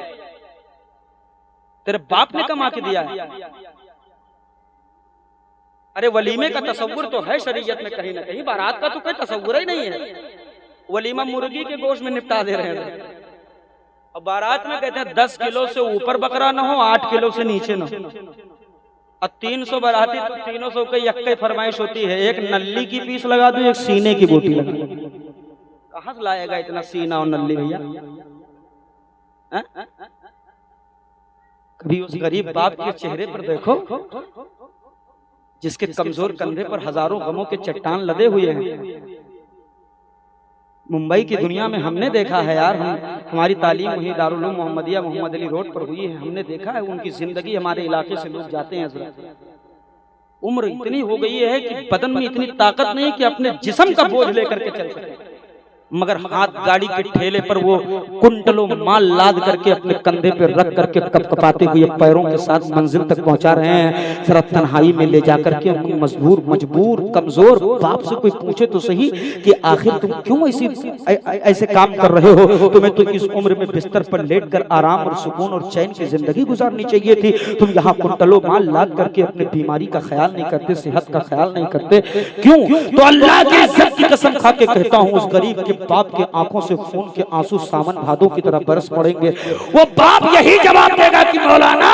तेरे बाप ने कमा के दिया है। अरे वलीमे का तसव्वुर तो है शरीयत में कहीं ना कहीं, बारात का तो कोई तसव्वुर ही नहीं है। वलीमा मुर्गी के गोश्त में निपटा दे रहे हैं। और बारात में कहते हैं 10 किलो से ऊपर बकरा ना हो, 8 किलो से नीचे ना हो। और 300 बाराती तो 300 की यक्के फरमाइश होती है, एक नल्ली की पीस लगा दो, एक सीने की बोटी लगा दो। कहां से लाएगा इतना सीना और नल्ली भैया? कभी उस गरीब बाप के चेहरे पर देखो जिसके कमजोर कंधे पर हजारों गमों के चट्टान लदे हुए हैं। मुंबई की दुनिया में हमने देखा है यार, हमारी तालीम वही दारुल उलूम मोहम्मदिया मोहम्मद अली रोड पर हुई है। हमने देखा है उनकी जिंदगी, हमारे इलाके से लोग जाते हैं, उम्र इतनी हो गई है कि बदन में इतनी ताकत नहीं कि अपने जिस्म का बोझ लेकर के चल सके, मगर हाथ गाड़ी के ठेले पर वो कुंटलों माल लाद करके अपने कंधे पे रख करके कपकपाते हुए पैरों के साथ मंजिल तक पहुंचा रहे हैं। जरा तन्हाई में ले जाकर के मजबूर कमजोर बाप से कोई पूछे तो सही कि आखिर तुम क्यों ऐसे काम कर रहे हो? तुम्हें तो इस उम्र में बिस्तर पर लेट कर आराम और सुकून और चैन की जिंदगी गुजारनी चाहिए थी। तुम यहाँ कुंटलों माल लाद करके अपने बीमारी का ख्याल नहीं करते, सेहत का ख्याल नहीं करते, क्यों? तो अल्लाह की इज्जत की कसम खा के कहता हूँ, उस गरीब के बाप के आंखों से खून के आंसू सावन भादों की तरह बरस पड़ेंगे। वो बाप यही जवाब देगा कि मौलाना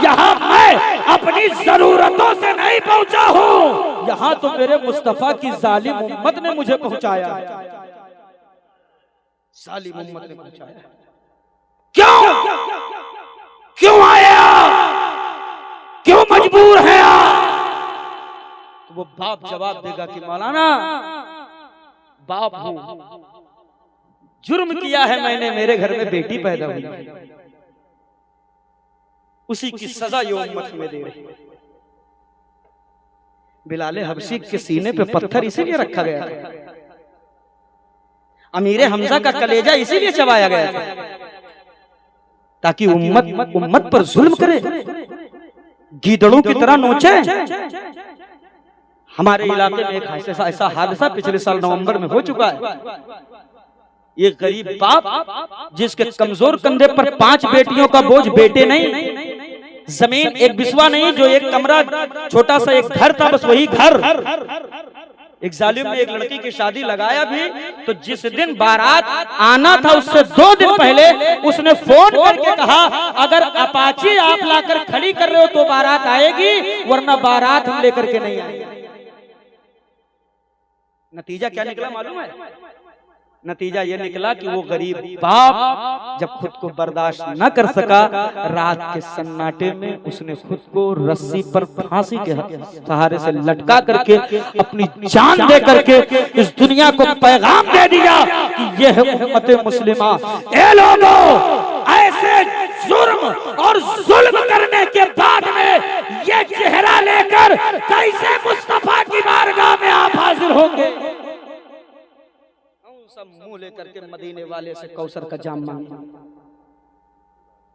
यहाँ मैं अपनी जरूरतों से नहीं पहुंचा हूँ, यहाँ तो मेरे मुस्तफा की जालिम उम्मत ने मुझे पहुंचाया। जालिम उम्मत ने पहुंचाया। क्यों आया? बाप जवाब देगा कि मौलाना बाप हूं, जुर्म किया है मैंने, मेरे घर में बेटी पैदा हुई, उसी की सजा ये उम्मत में दे रही है। बिलाले हबशी के सीने पे पत्थर इसीलिए रखा गया था, अमीरे हमजा का कलेजा इसीलिए चबाया गया था, ताकि उम्मत पर जुल्म करे, गीदड़ों की तरह नोचे। हमारे इलाके में एक ऐसा हादसा पिछले साल नवंबर में हो चुका है। ये गरीब बाप जिसके कमजोर कंधे पर 5 बेटियों का बोझ, बेटे नहीं, जमीन एक बिस्वा नहीं, जो एक कमरा छोटा सा एक घर था, बस वही घर। एक जालिम ने एक लड़की की शादी लगाया भी, तो जिस दिन बारात आना था उससे 2 दिन पहले उसने फोन करके कहा अगर अपाची आप लाकर खड़ी कर रहे हो तो बारात आएगी, वरना बारात हम लेकर के नहीं आएंगे। नतीजा क्या निकला मालूम है? नतीजा ये निकला कि वो गरीब बाप जब खुद को बर्दाश्त न कर सका, रात के सन्नाटे में उसने खुद को रस्सी पर फांसी के सहारे से लटका करके अपनी जान दे करके इस दुनिया को पैगाम दे दिया कि ये है उम्मत मुस्लिमा। ए लोगों, ऐसे जुर्म और जुल्म करने के बाद में ये चेहरा लेकर कैसे मुस्तफा की बारगाह में आप हाजिर होंगे? सब मुंह लेकर के मदीने वाले से कौसर का जाम मांगे,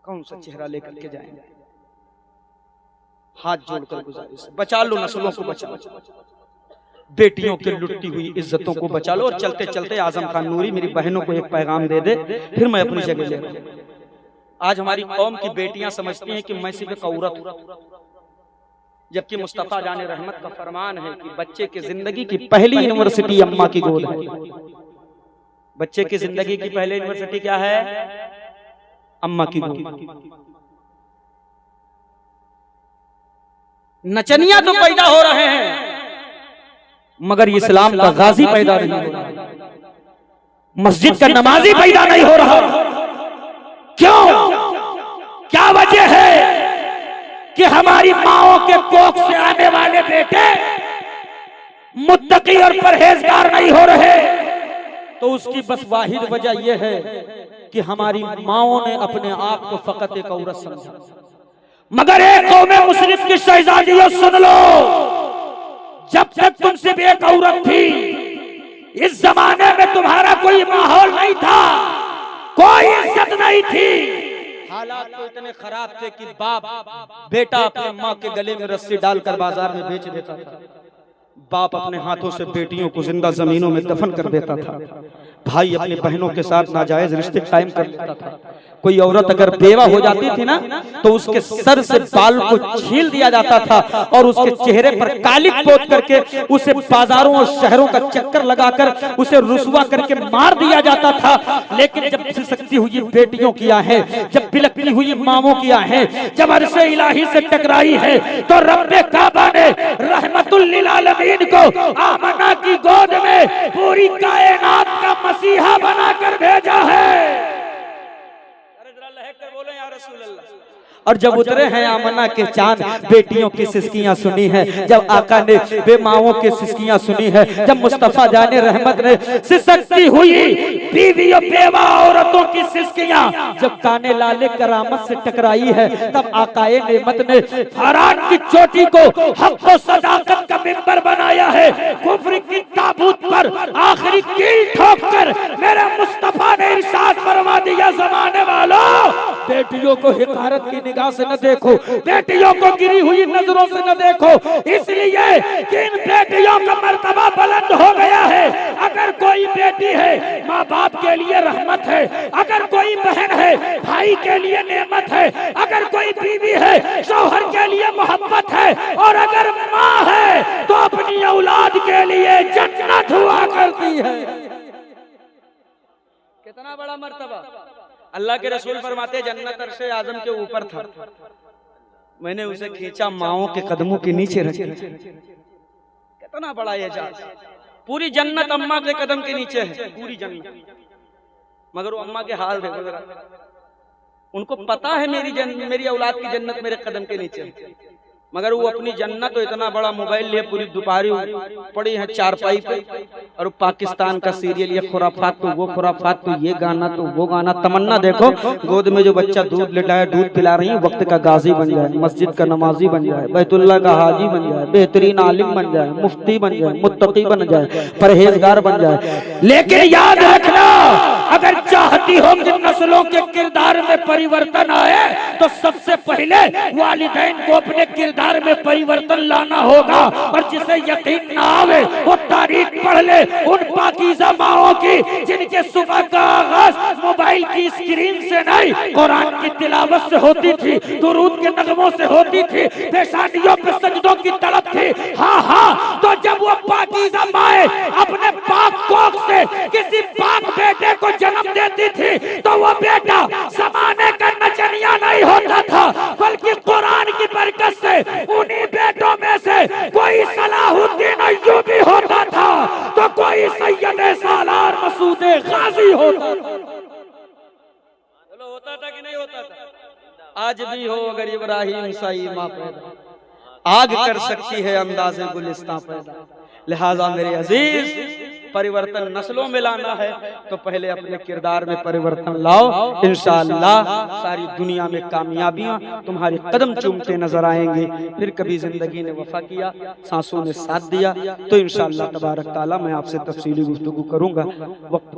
कौन सा चेहरा लेकर के जाएंगे? हाथ जोड़कर गुजारिश, बचा लो नस्लों को, बचा लो बेटियों की लुटती हुई इज्जतों को बचा लो। और चलते चलते आजम खान नूरी मेरी बहनों को एक पैगाम दे दे, फिर मैं अपनी जगह ले रहा हूं। आज हमारी कौम की बेटियां समझती हैं कि मैं सिर्फ एक औरत हूं, जबकि मुस्तफा जाने रहमत का फरमान है कि बच्चे की जिंदगी की पहली यूनिवर्सिटी अम्मा की गोद है। बच्चे की जिंदगी की पहली यूनिवर्सिटी क्या है? अम्मा की गोद। नचनिया तो पैदा हो रहे हैं, मगर इस्लाम का गाजी पैदा नहीं हो रहा, मस्जिद का नमाजी पैदा नहीं हो रहा। क्यों? क्या वजह है कि हमारी माओं के कोख से आने वाले बेटे मुत्तकी और परहेजगार नहीं हो रहे? तो उसकी बस वाहिद वजह यह है कि हमारी माओं ने अपने आप को फकत एक औरत समझा। मगर एक कौम मुस्लिम की शहजादियों सुन लो, जब तक तुम सिर्फ एक औरत थी, इस जमाने में तुम्हारा कोई माहौल नहीं था, कोई इज्जत नहीं थी। हालात तो इतने खराब थे कि बाप बेटा अपने माँ के गले में रस्सी डालकर बाजार में बेच देता था, बाप अपने हाथों से बेटियों को जिंदा जमीनों में दफन कर देता था, भाई अपनी बहनों के साथ नाजायज रिश्ते कायम कर लेता था। कोई औरत अगर बेवा हो जाती थी ना, तो उसके सर से बाल को छील दिया जाता था और उसके चेहरे पर कालिक पोत करके उसे बाजारों और शहरों का चक्कर लगाकर उसे रुसवा करके मार दिया जाता था। लेकिन जब सिसकती हुई बेटियों की आहें, जब बिलकती हुई मामों की आहें जब अर्शे इलाही से टकराई है, तो रब्बे काबा ने रहमतुल लिल आलमीन को आमना की गोद में पूरी कायनात का मसीहा बनाकर भेजा है। बोले या रसूल अल्लाह। और जब उतरे हैं आमना के चांद, बेटियों की सिसकियां सुनी है, जब आका ने बेमाओं की सिसकियां सुनी है, जब मुस्तफा जाने रहमत ने सिसकती हुई बीवी और बेवा औरतों की सिसकियां जब काने लाले करामत से टकराई है, तब आकाए नेमत ने फरान की चोटी को हक व सदाकत का मिंबर बनाया है। कुफ्र की ताबूत पर आखिरी कील ठोककर मेरे मुस्तफा ने इरशाद फरमा दिया, जमाने वालों बेटियों को हिकारत की निगाह से न देखो, बेटियों को गिरी हुई नजरों से न देखो, इसलिए कि इन बेटियों का मर्तबा बुलंद हो गया है। अगर कोई बेटी है माँ बाप के लिए रहमत है, अगर कोई बहन है भाई के लिए नेमत है, अगर कोई बीवी है शौहर के लिए मोहब्बत है, और अगर माँ है तो अपनी औलाद के लिए जन्नत हुआ करती है। कितना बड़ा मर्तबा। अल्लाह के रसूल फरमाते जन्नत अर्शे आजम के ऊपर था, मैंने उसे खींचा माओं के कदमों के नीचे रख दिया। कितना बड़ा एजाज। पूरी जन्नत अम्मा के कदम के नीचे है, पूरी जन्नत। मगर वो अम्मा के हाल देखो जरा, उनको पता है मेरी औलाद की जन्नत मेरे कदम के नीचे है, मगर वो अपनी जन्नत तो इतना बड़ा मोबाइल लिए पूरी दोपहरी पड़ी है चारपाई पे, और पाकिस्तान का सीरियल, ये खुराफात तो वो खुराफात तो ये गाना तो वो गाना। तमन्ना देखो गोद में जो बच्चा दूध लेटाए दूध पिला रही है, वक्त का गाजी बन जाए, मस्जिद का नमाजी बन जाए, बैतुल्लाह का हाजी बन जाए, बेहतरीन आलिम बन जाए, मुफ्ती बन जाए, मुत्तकी बन जाए, परहेजगार बन जाए। लेकिन याद रखना, अगर चाहती हो कि नस्लों के किरदार में परिवर्तन आए तो सबसे पहले वालिदैन को अपने किरदार में परिवर्तन लाना होगा। और जिसे यकीन ना आवे वो तारीख पढ़ ले उन पाकीज़ा माओं की जिनके सुबह का आगाज मोबाइल की स्क्रीन से नहीं, कुरान की तिलावत से होती थी, दुरूद के नगमों से होती थी, पेशानियों पे सजदों की तड़प थी। हाँ हाँ, तो जब वो पाकीज़ा माए अपने पाक कोख से किसी पाक बेटे को जन्म देती थी तो वो बेटा ज़माने का नचनिया नहीं होता था, बल्कि कुरान की बरकत से उन्हीं बेटों में से कोई सलाहुद्दीन अय्यूबी होता था, तो कोई सैयद सालार मसूद गाजी होता था। होता था कि नहीं होता था? आज भी हो अगर इब्राहिम सही माँ पैदा, आग कर सकती है अंदाज़े गुलिस्तां पैदा। लिहाजा मेरे अजीज, परिवर्तन नस्लों में लाना है तो पहले अपने किरदार में परिवर्तन लाओ। इंशाअल्लाह सारी दुनिया में कामयाबियां तुम्हारे कदम चूमते नजर आएंगे। फिर कभी जिंदगी ने वफा किया, सांसों ने साथ दिया तो इंशाअल्लाह तबारक ताला मैं आपसे तफसीली गुफ्तगू करूंगा। वक्त